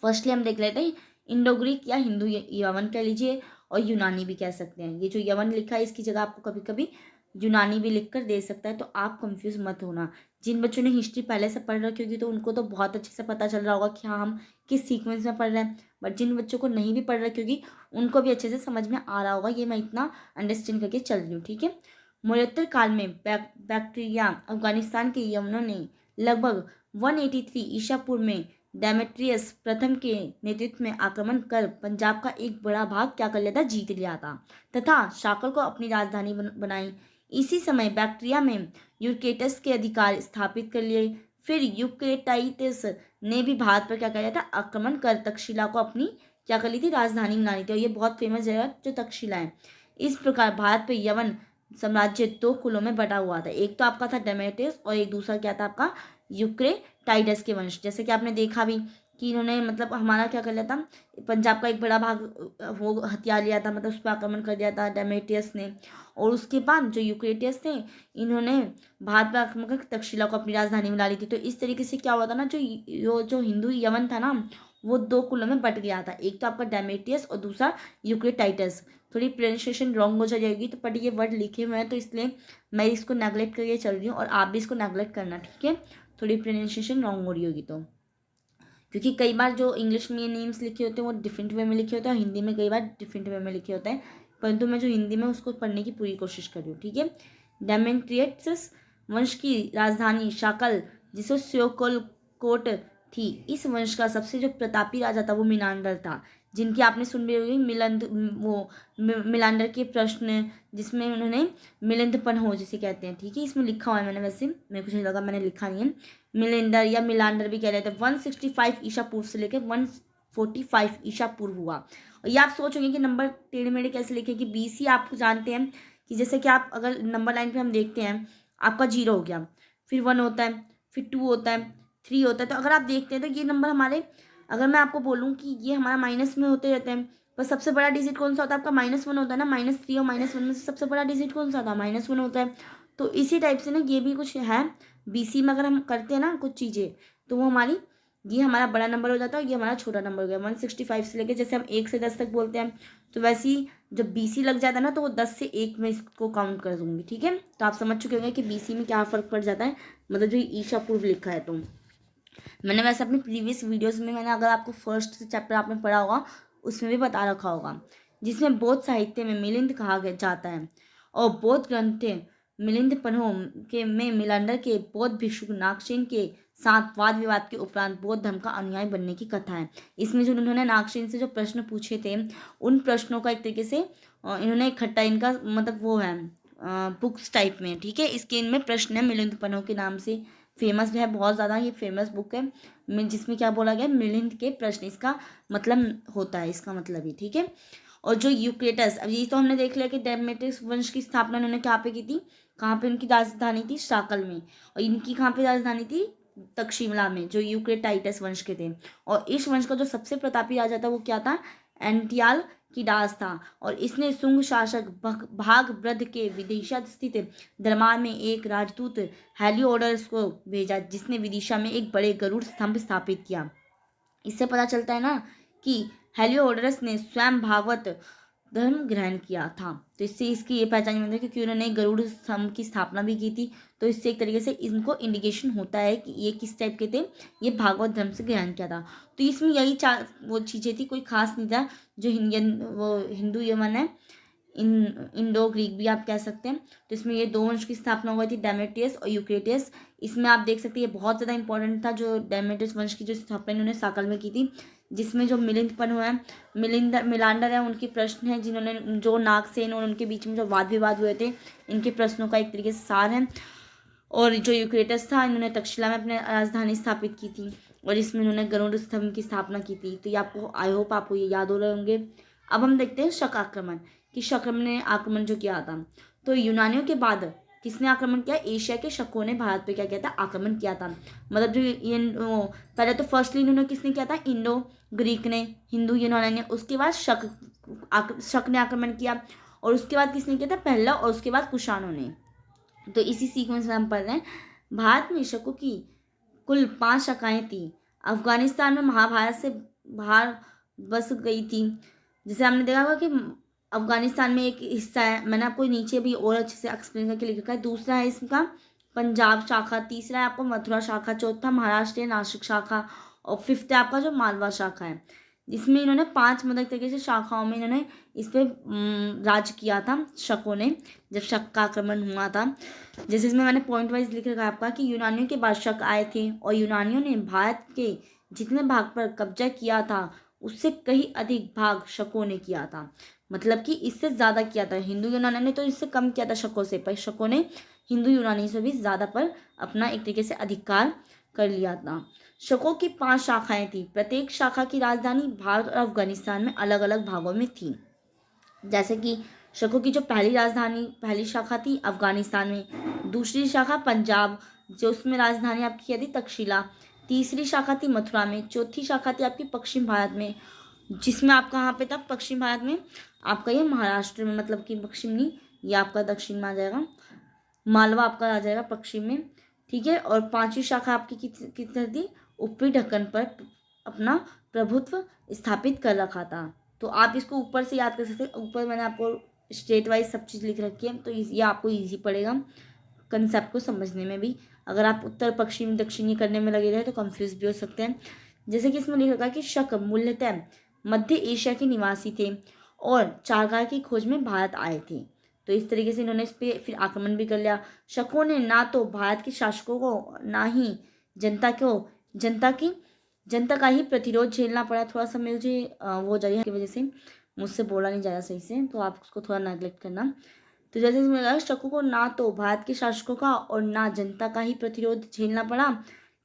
फर्स्टली हम देख लेते हैं इंडो ग्रीक या हिंदू यवन कह लीजिए, और यूनानी भी कह सकते हैं। ये जो यवन लिखा है इसकी जगह आपको कभी कभी यूनानी भी लिख कर दे सकता है, तो आप कंफ्यूज मत होना। जिन बच्चों ने हिस्ट्री पहले से पढ़ रखी होगी तो उनको तो बहुत अच्छे से पता चल रहा होगा कि हाँ हम किस सीक्वेंस में पढ़ रहे हैं, बट जिन बच्चों को नहीं भी पढ़ रखी होगी उनको भी अच्छे से समझ में आ रहा होगा। ये मैं इतना अंडरस्टैंड करके चल रही हूँ, ठीक है। मौर्योत्तर काल में बैक्ट्रिया अफगानिस्तान के यवनों ने लगभग 183 ईसा पूर्व में डेमेट्रियस प्रथम के नेतृत्व में आक्रमण कर पंजाब का एक बड़ा भाग क्या कर लिया था, जीत लिया था, तथा शाकल को अपनी राजधानी बनाई। इसी समय बैक्ट्रिया में यूक्रेटस के अधिकार स्थापित कर लिए। फिर यूक्रेटाइटिस ने भी भारत पर क्या कर लिया था, आक्रमण कर तक्षशिला को अपनी क्या कर ली थी, राजधानी बना ली थी। और ये बहुत फेमस जगह जो तक्षशिला है। इस प्रकार भारत पर यवन साम्राज्य 2 कुलों में बटा हुआ था। एक तो आपका था डेमेट्रियस और एक दूसरा क्या था आपका यूक्रेटाइडस के वंश। जैसे कि आपने देखा भी कि इन्होंने मतलब हमारा क्या कर लिया था, पंजाब का एक बड़ा भाग वो हथिया लिया था, मतलब उस पर आक्रमण कर दिया था डेमेट्रियस ने। और उसके बाद जो यूक्रेटियस थे, इन्होंने भारत पर आक्रमण कर तक्षशिला को अपनी राजधानी बना ली थी। तो इस तरीके से क्या हुआ था ना, जो हिंदू यवन था ना, वो 2 कुलों में बट गया था। एक तो आपका डेमेट्रियस और दूसरा यूक्रेटाइटस। थोड़ी प्रोनाउंसिएशन रॉन्ग हो जाएगी तो, बट ये वर्ड लिखे हुए हैं तो इसलिए मैं इसको नेगलेक्ट करके चल रही हूँ, और आप भी इसको नेगलेक्ट करना, ठीक है। थोड़ी प्रोनाउंसिएशन रॉन्ग हो रही होगी तो, क्योंकि कई बार जो इंग्लिश में ये नेम्स लिखे होते हैं वो डिफरेंट वे में लिखे होते हैं, और हिंदी में कई बार डिफरेंट वे में लिखे होते हैं, परंतु मैं जो हिंदी में उसको पढ़ने की पूरी कोशिश कर रही हूँ, ठीक है। डेमेट्रियस वंश की राजधानी शाकल, जिसे सियोकोलकोट थी। इस वंश का सबसे जो प्रतापी राजा था वो मिनांडर था, जिनकी आपने सुन भी होगी मिलांडर के प्रश्न, जिसमें उन्होंने मिलिंदपन हो जिसे कहते हैं, ठीक है। इसमें लिखा हुआ है मैंने, वैसे मेरे को नहीं लगा मैंने लिखा नहीं है। मिलिंडर या मिलांडर भी कह रहे थे। 165 ईसा पूर्व से लेकर 145 ईसा पूर्व हुआ। और ये आप सोचोगे कि नंबर टेढ़े मेढ़े कैसे लिखे, कि BC आप जानते हैं कि जैसे कि आप अगर नंबर लाइन पे हम देखते हैं, आपका 0 हो गया, फिर 1 होता है, फिर 2 होता है, 3 होता है। तो अगर आप देखते हैं तो ये नंबर हमारे, अगर मैं आपको बोलूँ कि ये हमारा माइनस में होते रहते हैं, पर सबसे बड़ा डिजिट कौन सा होता है आपका, -1 होता है ना। -3 और -1 में से सबसे बड़ा डिजिट कौन सा होता है, -1 होता है। तो इसी टाइप से ना ये भी कुछ है। BC में अगर हम करते हैं ना कुछ चीज़ें, तो वो हमारी, ये हमारा बड़ा नंबर हो जाता है और ये हमारा छोटा नंबर हो गया। 165 से लेके, जैसे हम 1 से 10 तक बोलते हैं, तो वैसे ही जब BC लग जाता है ना, तो वो 10 से 1 में इसको काउंट कर दूंगी, ठीक है। तो आप समझ चुके होंगे कि BC में क्या फ़र्क पड़ जाता है, मतलब जो ईसा पूर्व लिखा है। तो मैंने वैसे अपनी प्रीवियस वीडियोस में, मैंने अगर आपको फर्स्ट चैप्टर आपने पढ़ा होगा उसमें भी बता रखा होगा जिसमें बौद्ध साहित्य में मिलिंद कहा जाता है और बौद्ध ग्रंथ मिलिंद पन्हों के में मिलांडर के बौद्ध भिक्षु नागसेन के साथ वाद विवाद के उपरांत बौद्ध धर्म का अनुयायी बनने की कथा है। इसमें जो उन्होंने नागसेन से जो प्रश्न पूछे थे, उन प्रश्नों का एक तरीके से इन्होंने इकट्ठा, इनका मतलब वो है बुक्स टाइप में, ठीक है। इसके इनमें प्रश्न है, मिलिंद पन्हों के नाम से फेमस है, बहुत ज़्यादा ये फेमस बुक है, जिसमें क्या बोला गया, मिलिंद के प्रश्न, इसका मतलब होता है, इसका मतलब ही, ठीक है। और जो यूक्रेटस, अब ये तो हमने देख लिया कि डेमेट्रियस वंश की स्थापना उन्होंने कहाँ पे की थी, कहाँ पे इनकी राजधानी थी, शाकल में, और इनकी कहाँ पे राजधानी थी, तक्षशिला में, जो यूक्रेटाइटस वंश के थे। और इस वंश का जो सबसे प्रतापी राजा था वो क्या था, एंटियाल की दास था। और इसने शुंग शासक भागभद्र के विदिशा स्थित दरबार में एक राजदूत हेलियोडोरस को भेजा, जिसने विदिशा में एक बड़े गरुड़ स्तंभ स्थापित किया। इससे पता चलता है ना कि हेलियोडोरस ने स्वयं भागवत धर्म ग्रहण किया था। तो इससे इसकी ये पहचान मिलती है क्योंकि उन्होंने गरुड़ स्तंभ की स्थापना भी की थी। तो इससे एक तरीके से इनको इंडिकेशन होता है कि ये किस टाइप के थे, ये भागवत धर्म से ग्रहण किया था। तो इसमें यही चार वो चीज़ें थी, कोई खास नहीं था। जो हिंदू यमन है, इंडो ग्रीक भी आप कह सकते हैं। तो इसमें ये दो वंश की स्थापना हुई थी, डेमेट्रियस और यूक्रेटियस। इसमें आप देख सकते हैं ये बहुत ज़्यादा इंपॉर्टेंट था, जो डेमेट्रियस वंश की जो स्थापना इन्होंने साकल में की थी, जिसमें जो मिलिंदपन हुआ है, मिलांडर है, उनके प्रश्न हैं, जिन्होंने जो नागसेन और उनके बीच में जो वाद विवाद हुए थे, इनके प्रश्नों का एक तरीके से सार है। और जो यूक्रेटस था, इन्होंने तक्षशिला में अपने राजधानी स्थापित की थी और इसमें इन्होंने गरुड़ स्तंभ की स्थापना की थी। तो ये आपको, आई होप आपको ये याद हो रहे होंगे। अब हम देखते हैं शक आक्रमण, कि शक ने आक्रमण जो किया था। तो यूनानियों के बाद किसने आक्रमण किया, एशिया के शकों ने भारत पे क्या किया था, आक्रमण किया था। मतलब जो ये पहले तो फर्स्टली इन्होंने किसने किया था, इंडो ग्रीक ने, हिंदू यूनानी ने, उसके बाद शक ने आक्रमण किया, और उसके बाद किसने किया था, पहला, और उसके बाद कुषाणों ने। तो इसी सीक्वेंस में हम पढ़ रहे हैं। भारत में शकों की कुल 5 शाखाएं थी। अफगानिस्तान में महाभारत से बाहर बस गई थी। जैसे हमने देखा होगा कि अफगानिस्तान में एक हिस्सा है, मैंने आपको नीचे भी और अच्छे से एक्सप्लेन करके लिखा है। दूसरा है इसका पंजाब शाखा, तीसरा है आपको मथुरा शाखा, चौथा महाराष्ट्र नासिक शाखा, और फिफ्थ है आपका जो मालवा शाखा है, जिसमें इन्होंने 5 मतलब तरीके से शाखाओं में इन्होंने इस पर राज किया था, शकों ने, जब शक का आक्रमण हुआ था। जैसे इसमें मैंने पॉइंट वाइज लिख रखा है आपका कि यूनानियों के बाद शक आए थे और यूनानियों ने भारत के जितने भाग पर कब्जा किया था उससे कहीं अधिक भाग शकों ने किया था। मतलब कि इससे ज़्यादा किया था। हिंदू यूनानी ने तो इससे कम किया था शकों से, पर शकों ने हिंदू यूनानी से भी ज़्यादा पर अपना एक तरीके से अधिकार कर लिया था। शकों की 5 शाखाएं थी। प्रत्येक शाखा की राजधानी भारत और अफगानिस्तान में अलग अलग भागों में थी। जैसे कि शकों की जो पहली शाखा थी अफगानिस्तान में, दूसरी शाखा पंजाब, जो उसमें राजधानी आपकी क्या थी, तक्षशिला, तीसरी शाखा थी मथुरा में, चौथी शाखा थी आपकी पश्चिम भारत में, जिसमें आप कहाँ पे था, पश्चिम भारत में आपका ये महाराष्ट्र में, मतलब कि पश्चिम नहीं, ये आपका दक्षिण में आ जाएगा, मालवा आपका आ जाएगा पश्चिम में, ठीक है। और 5वीं शाखा आपकी किधर थी, ऊपरी ढक्कन पर अपना प्रभुत्व स्थापित कर रखा था। तो आप इसको ऊपर से याद कर सकते हैं। ऊपर मैंने आपको स्टेट वाइज सब चीज़ लिख रखी है, तो ये आपको इजी पड़ेगा कंसेप्ट को समझने में भी। अगर आप उत्तर पश्चिम दक्षिणी करने में लगे रहे तो कंफ्यूज भी हो सकते हैं। जैसे कि इसमें लिख रखा है कि शक मूलतः मध्य एशिया के निवासी थे और चारगाह की खोज में भारत आए थे। तो इस तरीके से इन्होंने इस पर फिर आक्रमण भी कर लिया। शकों ने ना तो भारत के शासकों को, ना ही जनता का ही प्रतिरोध झेलना पड़ा। थोड़ा सा मुझे वो जारी की वजह से मुझसे बोला नहीं जाएगा सही से, तो आप उसको थोड़ा नेगलेक्ट करना। तो जैसे इसमें लगा, शकों को ना तो भारत के शासकों का और ना जनता का ही प्रतिरोध झेलना पड़ा।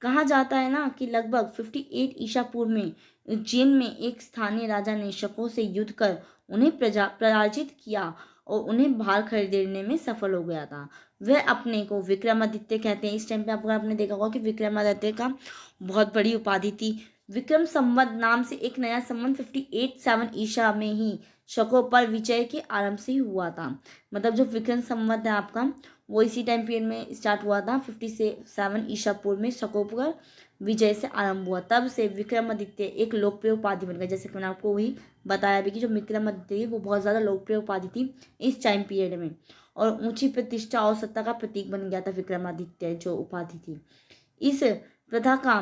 कहा जाता है ना कि लगभग 58 ईसा पूर्व में उज्जैन में एक स्थानीय राजा ने शकों से युद्ध कर उन्हें पराजित किया और उन्हें भार खरीदने में सफल हो गया था। वह अपने को विक्रमादित्य कहते हैं। इस टाइम पे आपने देखा होगा कि विक्रमादित्य का बहुत बड़ी उपाधि थी। विक्रम संवत नाम से एक नया संवत 58 ईसा में ही शकों पर विजय के आरंभ से ही हुआ था। मतलब जो विक्रम संवत है आपका, वो इसी टाइम पीरियड में स्टार्ट हुआ था। 57 ईसा पूर्व में शकों पर विजय से आरंभ हुआ। तब से विक्रमादित्य एक लोकप्रिय उपाधि बन गया। जैसे कि मैंने आपको वही बताया भी कि जो विक्रमादित्य वो बहुत ज़्यादा लोकप्रिय उपाधि थी इस टाइम पीरियड में, और ऊंची प्रतिष्ठा और सत्ता का प्रतीक बन गया था विक्रमादित्य जो उपाधि थी। इस प्रथा का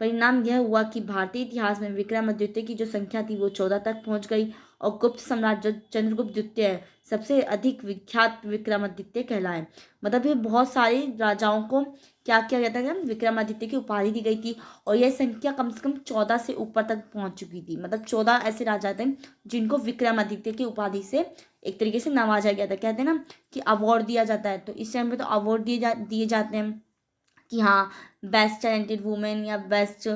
परिणाम यह हुआ कि भारतीय इतिहास में विक्रमादित्य की जो संख्या थी वो 14 तक पहुंच गई और गुप्त सम्राट जो चंद्रगुप्त द्वितीय सबसे अधिक विख्यात विक्रमादित्य कहलाए। मतलब ये बहुत सारे राजाओं को क्या किया गया था, विक्रमादित्य की उपाधि दी गई थी और यह संख्या कम से कम 14 से ऊपर तक पहुंच चुकी थी। मतलब 14 ऐसे राजा थे जिनको विक्रमादित्य की उपाधि से एक तरीके से नवाजा गया था। कहते हैं ना कि अवार्ड दिया जाता है, तो इस टाइम पे तो अवार्ड दिए जाते हैं कि हाँ बेस्ट टैलेंटेड वुमेन या बेस्ट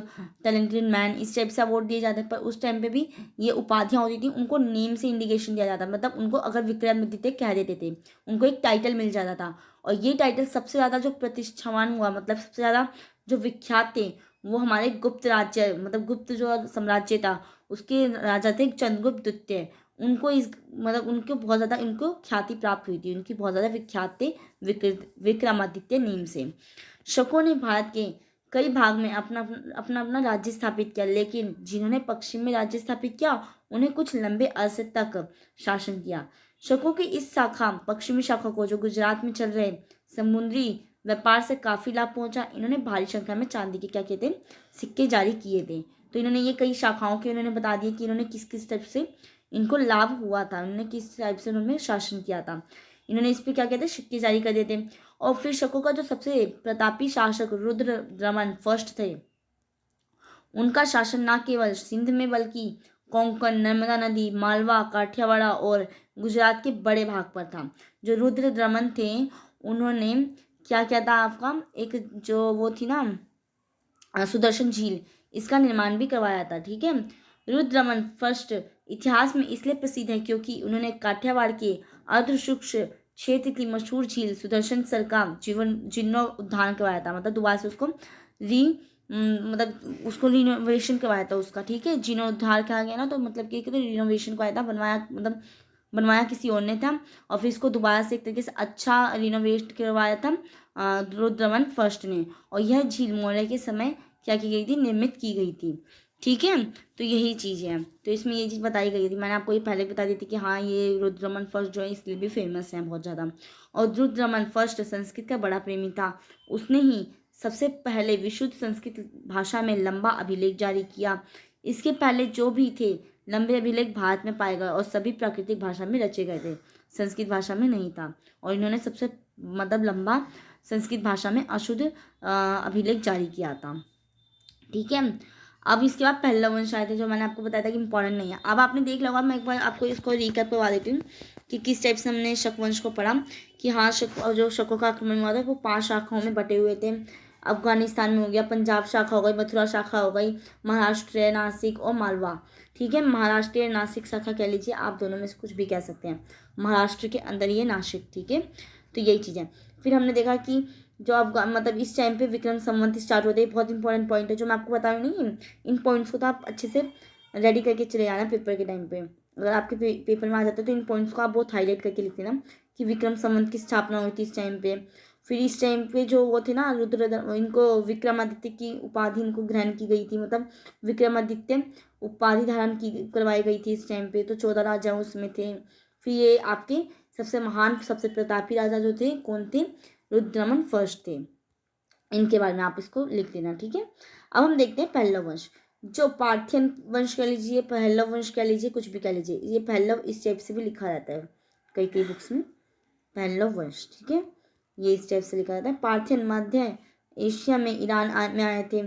टैलेंटेड मैन, इस टाइप से अवार्ड दिए जाते हैं। पर उस टाइम पे भी ये उपाधियाँ होती थी, उनको नेम से इंडिकेशन दिया जाता, मतलब उनको अगर विक्रमादित्य कह देते थे उनको एक टाइटल मिल जाता था। और ये टाइटल सबसे ज़्यादा जो प्रतिष्ठावान हुआ, मतलब सबसे ज़्यादा जो विख्यात थे वो हमारे गुप्त राज्य, मतलब गुप्त जो साम्राज्य था उसके राजा थे चंद्रगुप्त द्वितीय। उनको इस मतलब उनको बहुत ज़्यादा इनको ख्याति प्राप्त हुई थी, उनकी बहुत ज़्यादा विख्यात थे विक्रमादित्य नेम से। शकों ने भारत के कई भाग में अपना अपना अपना राज्य स्थापित किया, लेकिन जिन्होंने पश्चिम में राज्य स्थापित किया उन्हें कुछ लंबे अरसे तक शासन किया। शकों की इस शाखा पश्चिमी शाखा को जो गुजरात में चल रहे समुद्री व्यापार से काफी लाभ पहुंचा। इन्होंने भारी संख्या में चांदी के क्या किए थे, सिक्के जारी किए थे। तो इन्होंने ये कई शाखाओं के उन्होंने बता दिया कि इन्होंने किस किस टाइप से इनको लाभ हुआ था, उन्होंने किस टाइप से उन्होंने शासन किया था। इन्होंने इस पर क्या कहते हैं, सिक्के जारी कर दिए थे। और फिर शकों का जो सबसे प्रतापी शासक रुद्रदमन फर्स्ट थे, उनका शासन न केवल सिंध में बल्कि कोंकण, नर्मदा नदी, मालवा, काठियावाड़ और गुजरात के बड़े भाग पर था। जो रुद्रदमन थे उन्होंने क्या किया था आपका, एक जो वो थी ना सुदर्शन झील, इसका निर्माण भी करवाया था। ठीक है, रुद्रदमन फर्स्ट इतिहास में इसलिए प्रसिद्ध है क्योंकि उन्होंने काठियावाड़ के अर्धशुष्क क्षेत्र की मशहूर झील सुदर्शन सर का जीर्णोद्धार करवाया था। मतलब दोबारा से उसको मतलब उसको रिनोवेशन करवाया था उसका। ठीक है, जीर्णोद्धार कहा गया ना, तो मतलब कि रिनोवेशन करवाया था, बनवाया, मतलब बनवाया किसी और ने था और फिर इसको दोबारा से एक तरीके से अच्छा रिनोवेट करवाया था रुद्रदमन फर्स्ट ने। और यह झील मौर्य के समय क्या की गई थी, निर्मित की गई थी। ठीक है, तो यही चीज़ है। तो इसमें ये चीज़ बताई गई थी, मैंने आपको ये पहले बता दी थी कि हाँ ये रुद्रदमन फर्स्ट जो है इसलिए भी फेमस है बहुत ज़्यादा। और रुद्रदमन फर्स्ट संस्कृत का बड़ा प्रेमी था। उसने ही सबसे पहले विशुद्ध संस्कृत भाषा में लंबा अभिलेख जारी किया। इसके पहले जो भी थे लंबे अभिलेख भारत में पाए गए और सभी प्राकृतिक भाषा में रचे गए थे, संस्कृत भाषा में नहीं था। और इन्होंने सबसे मतलब लंबा संस्कृत भाषा में अशुद्ध अभिलेख जारी किया था। ठीक है, अब इसके बाद पहला वंश आए थे जो मैंने आपको बताया था कि इंपॉर्टेंट नहीं है। अब आपने देख लिया होगा, मैं एक बार आपको इसको रिकैप करवा देती हूँ कि किस टाइप से हमने शक वंश को पढ़ा। कि हाँ जो शकों का आक्रमण हुआ था वो 5 शाखाओं में बटे हुए थे। अफगानिस्तान में हो गया, पंजाब शाखा हो गई, मथुरा शाखा हो गई, महाराष्ट्र, नासिक और मालवा। ठीक है, महाराष्ट्र नासिक शाखा कह लीजिए, आप दोनों में से कुछ भी कह सकते हैं, महाराष्ट्र के अंदर ये नासिक। ठीक है, तो यही चीज़ है। फिर हमने देखा कि जो अफगान मतलब इस टाइम पे विक्रम संवत स्टार्ट होते हैं, बहुत इंपॉर्टेंट पॉइंट है जो मैं आपको बता रही हूँ। नहीं, इन पॉइंट्स को तो आप अच्छे से रेडी करके चले जाना पेपर के टाइम पे। अगर आपके पेपर में आ जाता है तो इन पॉइंट्स को आप बहुत हाईलाइट करके लिख देना कि विक्रम संवत की स्थापना हुई थी इस टाइम पे। फिर इस टाइम पे जो वो थे ना इनको विक्रमादित्य की उपाधि इनको ग्रहण की गई थी, मतलब विक्रमादित्य उपाधि धारण की करवाई गई थी इस टाइम पे। तो 14 राजा उसमें थे। फिर ये आपके सबसे महान सबसे प्रतापी राजा जो थे कौन थे, रुद्रदमन फर्स्ट थे। इनके बारे में आप इसको लिख देना। ठीक है, अब हम देखते हैं पल्लव वंश। जो पार्थियन वंश कह लीजिए, पल्लव वंश कह लीजिए, कुछ भी कह लीजिए, ये पल्लव इस टाइप से भी लिखा जाता है कई कई बुक्स में, पल्लव वंश। ठीक है, ये इस टाइप से लिखा जाता है। पार्थियन मध्य एशिया में ईरान में आए थे।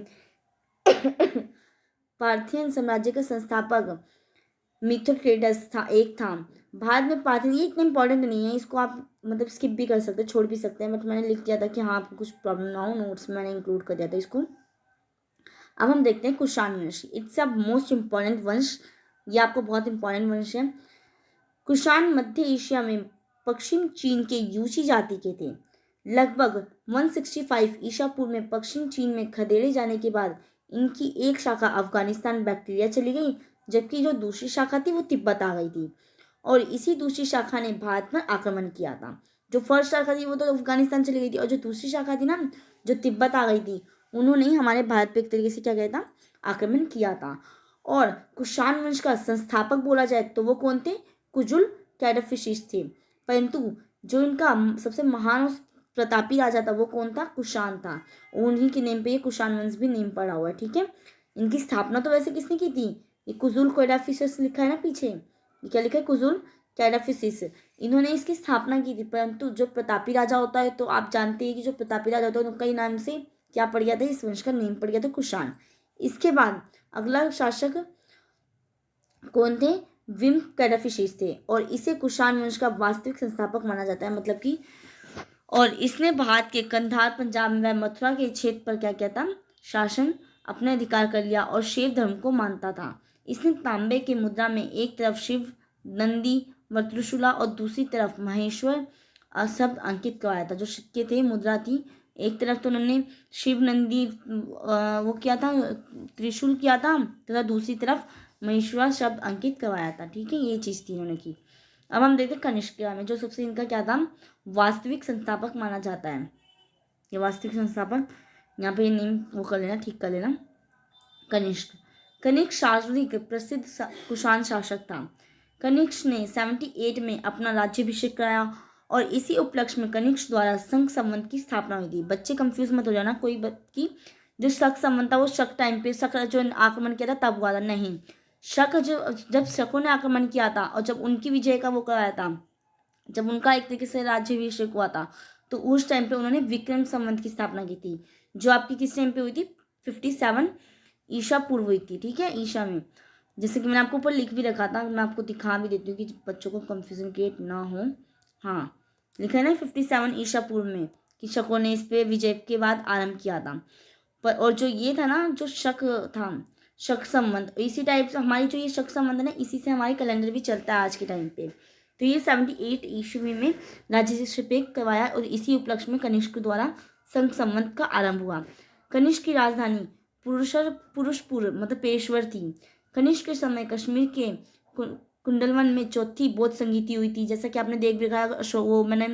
पार्थियन साम्राज्य का संस्थापक मिथोक्रेटस था, एक था। भारत में पार्थियन, ये इतना इंपॉर्टेंट नहीं है, इसको आप मतलब स्किप भी कर सकते हैं, छोड़ भी सकते हैं, बट मैंने लिख दिया था कि हाँ आपको कुछ प्रॉब्लम ना हो, नोट्स में मैंने इंक्लूड कर दिया था इसको। अब हम देखते हैं कुषाण वंश। इट्स अ मोस्ट इम्पॉर्टेंट वंश, ये आपको बहुत इंपॉर्टेंट वंश है। कुषाण मध्य एशिया में पश्चिम चीन के यूची जाति के थे। लगभग 165 ईसा पूर्व में पश्चिम चीन में खदेड़े जाने के बाद इनकी एक शाखा अफगानिस्तान बैक्टीरिया चली गई, जबकि जो दूसरी शाखा थी वो तिब्बत आ गई थी। और इसी दूसरी शाखा ने भारत पर आक्रमण किया था। जो फर्स्ट शाखा थी वो तो अफगानिस्तान चली गई थी, और जो दूसरी शाखा थी ना जो तिब्बत आ गई थी, उन्होंने ही हमारे भारत पे एक तरीके से क्या किया था, आक्रमण किया था। और कुषाण वंश का संस्थापक बोला जाए तो वो कौन थे, कुजुल कैडफिशिस थे। परंतु जो इनका सबसे महान और प्रतापी राजा था वो कौन था? कुषाण था। उन्हीं के नेम पे ये कुषाण वंश भी नेम पड़ा हुआ है, ठीक है। इनकी स्थापना तो वैसे किसने की थी? ये कुजुल कैडाफिसिस लिखा है ना पीछे, ये क्या लिखा है? कुजुल कैडाफिसिस, इन्होंने इसकी स्थापना की थी। परंतु जो प्रतापी राजा होता है तो आप जानते हैं कि जो प्रतापी राजा होता है उनका ही नाम से क्या पड़ गया था? इस वंश का नेम पड़ गया था कुषाण। इसके बाद अगला शासक कौन थे? विम कैडाफिसिस थे और इसे कुषाण वंश का वास्तविक संस्थापक माना जाता है, मतलब कि और इसने भारत के कंधार, पंजाब व मथुरा के क्षेत्र पर क्या किया था? शासन अपने अधिकार कर लिया और शैव धर्म को मानता था। इसने तांबे के मुद्रा में एक तरफ शिव, नंदी व त्रिशूला और दूसरी तरफ महेश्वर शब्द अंकित करवाया था। जो सिक्के थे, मुद्रा थी, एक तरफ तो उन्होंने शिव, नंदी वो किया था, त्रिशूल किया था, तथा दूसरी तरफ महेश्वर शब्द अंकित करवाया था, ठीक है। ये चीज़ थी इन्होंने की। अब हम देखते हैं कनिष्क के बारे में, जो सबसे इनका क्या था? वास्तविक संस्थापक माना जाता है। ये वास्तविक संस्थापक, यहाँ पे ये नेम वो कर लेना, ठीक कर लेना। कनिष्क, कनिष्क सर्वाधिक प्रसिद्ध कुषाण शासक था। कनिष्क ने 78 में अपना राज्याभिषेक कराया और इसी उपलक्ष्य में कनिष्क द्वारा संघ संवत की स्थापना हुई थी। बच्चे कंफ्यूज मत हो जाना कोई की जो शक संवत था वो शक टाइम पे, शक जो आक्रमण किया था तब हुआ था, नहीं। शक जो जब शकों ने आक्रमण किया था और जब उनकी विजय का वो कराया था, जब उनका एक तरीके से राज्याभिषेक हुआ था, तो उस टाइम पे उन्होंने विक्रम संवत की स्थापना की थी, जो आपकी किस टाइम पे हुई थी? 57 ईशा पूर्व हुई थी, ठीक है, ईशा में। जैसे कि मैंने आपको ऊपर लिख भी रखा था, मैं आपको दिखा भी देती हूँ कि बच्चों को कंफ्यूजन क्रिएट ना हो। हाँ, लिखा है ना 57 ईशा पूर्व में कि शकों ने इस पे विजय के बाद आरंभ किया था। पर और जो ये था ना, जो शक था, शक संबंध, इसी टाइप से हमारी जो ये शक संबंध है ना, इसी से हमारी कैलेंडर भी चलता है आज के टाइम पे। तो ये 78 ईस्वी में राज्याभिषेक करवाया और इसी उपलक्ष्य में कनिष्क द्वारा संघ संवत का आरंभ हुआ। कनिष्क की राजधानी पुरुषपुर मतलब पेशवर थी। कनिष्क के समय कश्मीर के कुंडलवन में चौथी बौद्ध संगीति हुई थी। जैसा कि आपने देख भी रखा, वो मैंने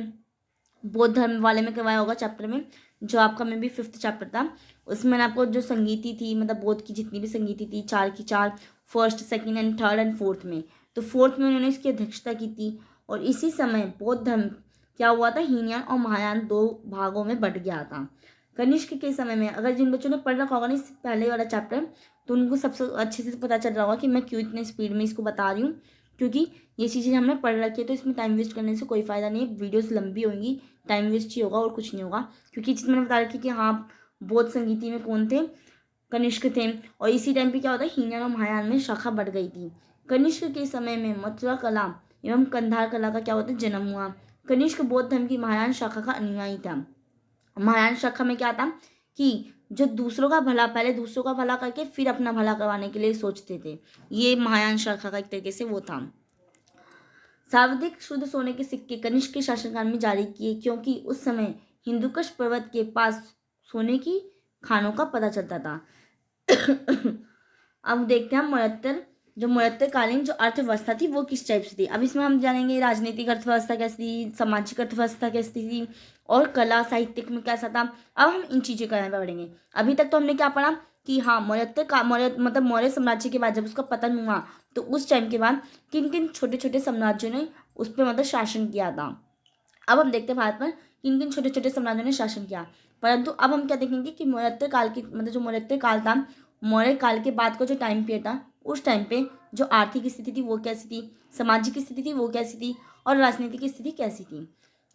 बौद्ध धर्म वाले में करवाया होगा चैप्टर में, जो आपका में भी 5th चैप्टर था, उसमें मैंने आपको जो संगीति थी, मतलब बौद्ध की जितनी भी संगीति थी, 4 की 4, 1st, 2nd and 3rd and 4th में, तो 4th में उन्होंने इसकी अध्यक्षता की थी। और इसी समय बौद्ध धर्म क्या हुआ था? हीनयान और महायान 2 भागों में बट गया था। कनिष्क के समय में, अगर जिन बच्चों ने पढ़ रखा होगा ना इस पहले वाला चैप्टर, तो उनको सबसे अच्छे से पता चल रहा होगा कि मैं क्यों इतने स्पीड में इसको बता रही हूँ, क्योंकि ये चीज़ें हमने पढ़ रखी है, तो इसमें टाइम वेस्ट करने से कोई फ़ायदा नहीं है। वीडियोस लंबी होंगी, टाइम वेस्ट ही होगा और कुछ नहीं होगा, क्योंकि चीज़ मैंने बता रखी कि हाँ, बौद्ध संगीति में कौन थे? कनिष्क थे। और इसी टाइम पे क्या होता है? हीनयान और महायान में शाखा बढ़ गई थी। कनिष्क के समय में मथुरा कला एवं कंधार कला का क्या होता है? जन्म हुआ। कनिष्क बौद्ध धर्म की महायान शाखा का अनुयायी था। महायान शाखा में क्या था कि जो दूसरों का भला, पहले दूसरों का भला करके फिर अपना भला करवाने के लिए सोचते थे, ये महायान शाखा का एक तरीके से वो था। सर्वाधिक शुद्ध सोने के सिक्के कनिष्क के शासनकाल में जारी किए, क्योंकि उस समय हिंदुकुश पर्वत के पास सोने की खानों का पता चलता था। अब देखते हैं मौर्योत्तर, जो मौर्योत्तर कालीन जो अर्थव्यवस्था थी वो किस टाइप से थी। अब इसमें हम जानेंगे राजनीतिक अर्थव्यवस्था कैसी थी, सामाजिक अर्थव्यवस्था कैसी थी, और कला साहित्यिक में कैसा था। अब हम इन चीज़ों के बारे में पढ़ेंगे। अभी तक तो हमने क्या पढ़ा कि हाँ, मौर्य मतलब मौर्य साम्राज्य के बाद जब उसका पतन हुआ, तो उस टाइम के बाद किन किन छोटे छोटे साम्राज्यों ने उस पर मतलब शासन किया था। अब हम देखते हैं भारत पर किन किन छोटे छोटे साम्राज्यों ने शासन किया। परंतु अब हम क्या देखेंगे कि मौर्योत्तर काल की मतलब जो मौर्योत्तर काल था, मौर्य काल के बाद का जो टाइम पीरियड था, उस टाइम पे जो आर्थिक स्थिति थी वो कैसी थी, सामाजिक स्थिति थी वो कैसी थी, और राजनीतिक स्थिति कैसी थी।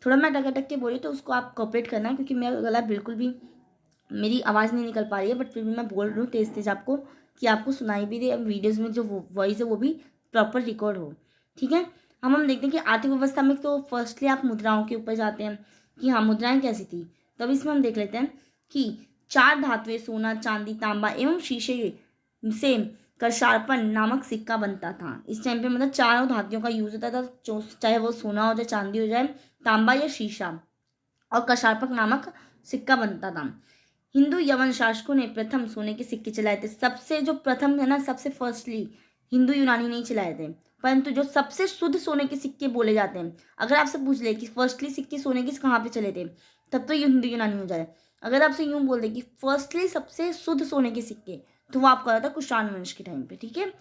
थोड़ा मैं अटक अटक के बोली तो उसको आप कॉपरेट करना, क्योंकि मेरा गला बिल्कुल भी, मेरी आवाज़ नहीं निकल पा रही है, बट फिर भी मैं बोल रही हूँ तेज तेज आपको, कि आपको सुनाई भी दे, वीडियोज़ में जो वॉइस है वो भी प्रॉपर रिकॉर्ड हो, ठीक है। हम देखते हैं कि आर्थिक व्यवस्था में तो फर्स्टली आप मुद्राओं के ऊपर जाते हैं कि हाँ, मुद्राएं कैसी थी। तो अब इसमें हम देख लेते हैं कि 4 धातुएं सोना, चांदी, तांबा एवं शीशे से कशार्पण नामक सिक्का बनता था। इस टाइम पे मतलब 4 धातुओं का यूज होता था, चाहे वो सोना हो, चाहे चांदी हो, जाए तांबा या शीशा, और कशार्पक नामक सिक्का बनता था। हिंदू यवन शासकों ने प्रथम सोने के सिक्के चलाए थे। सबसे जो प्रथम है ना, सबसे फर्स्टली हिंदू यूनानी नहीं चलाए थे, परंतु जो सबसे शुद्ध सोने के सिक्के बोले जाते हैं, अगर आपसे पूछ ले कि फर्स्टली सिक्के सोने के कहाँ पे चले थे, तब तो ये हिंदू यूनानी हो जाए। अगर आपसे यूं बोल दे कि फर्स्टली सबसे शुद्ध सोने के सिक्के, तो वो आपका था कुषाण वंश के टाइम पे, ठीक है।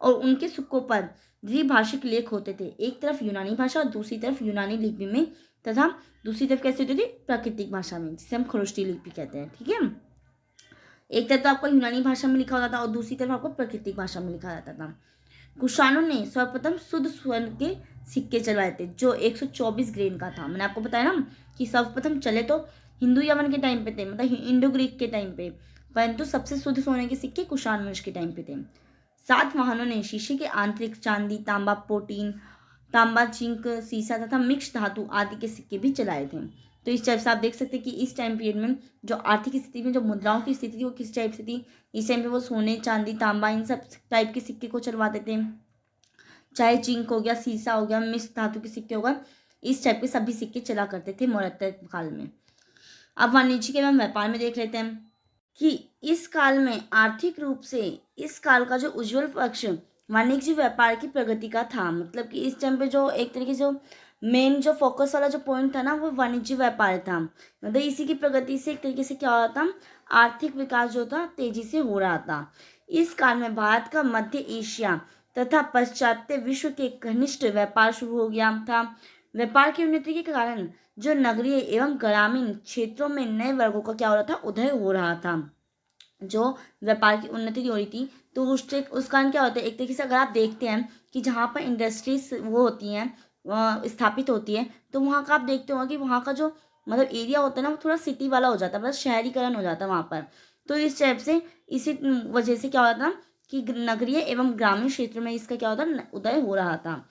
और उनके सिक्कों पर द्विभाषिक लेख होते थे, एक तरफ यूनानी भाषा और दूसरी तरफ यूनानी लिपि में, तथा दूसरी तरफ कैसे होती थी, प्राकृतिक भाषा में, जिसे हम खरोष्टी लिपि कहते हैं। ठीक है, एक तरफ तो आपको यूनानी भाषा में लिखा होता था और दूसरी तरफ आपको प्राकृतिक भाषा में लिखा जाता था। कुषाणों ने सर्वप्रथम शुद्ध स्वर्ण के सिक्के चलवाए थे जो 124 ग्रेन का था। मैंने आपको बताया ना कि सर्वप्रथम चले तो हिंदू यवन के टाइम पे थे, मतलब इंडो ग्रीक के टाइम पे, परंतु सबसे शुद्ध सोने के सिक्के कुषाण वंश के टाइम पे थे। सातवाहनों ने शीशे के आंतरिक चांदी, तांबा, प्रोटीन, तांबा, जिंक, सीसा तथा मिक्स धातु आदि के सिक्के भी चलाए थे। तो इस टाइप से आप देख सकते हैं कि इस टाइम पीरियड में जो आर्थिक स्थिति में जो मुद्राओं की स्थिति थी वो किस टाइप से थी। इस टाइम पे वो सोने, चांदी, तांबा इन सब टाइप के सिक्के को चलवाते थे, चाहे जिंक हो गया, सीसा हो गया, मिक्स धातु के सिक्के हो गए, इस टाइप के सभी सिक्के चला करते थे मौर्य काल में। अब वाणिज्य एवं व्यापार में देख लेते हैं कि इस काल में आर्थिक रूप से इस काल का जो उज्जवल पक्ष वाणिज्य व्यापार की प्रगति का था। मतलब कि इस टाइम पे जो एक तरीके से जो मेन जो फोकस वाला जो पॉइंट था ना वो वाणिज्य व्यापार था। मतलब इसी की प्रगति से एक तरीके से क्या हो रहा था, आर्थिक विकास जो था तेजी से हो रहा था। इस काल में भारत का मध्य एशिया तथा पश्चात्य विश्व के घनिष्ठ व्यापार शुरू हो गया था। व्यापार की उन्नति के कारण जो नगरीय एवं ग्रामीण क्षेत्रों में नए वर्गों का क्या हो रहा था, उदय हो रहा था। जो व्यापार की उन्नति हो रही थी तो उस कारण क्या होता है, एक तरीके से अगर आप देखते हैं कि जहाँ पर इंडस्ट्रीज वो होती हैं स्थापित होती है, तो वहाँ का आप देखते हो कि वहाँ का जो मतलब एरिया होता है ना वो थोड़ा सिटी वाला हो जाता है, मतलब शहरीकरण हो जाता है वहाँ पर। तो इस टाइप से इसी वजह से क्या होता था कि नगरीय एवं ग्रामीण क्षेत्रों में इसका क्या होता उदय हो रहा था।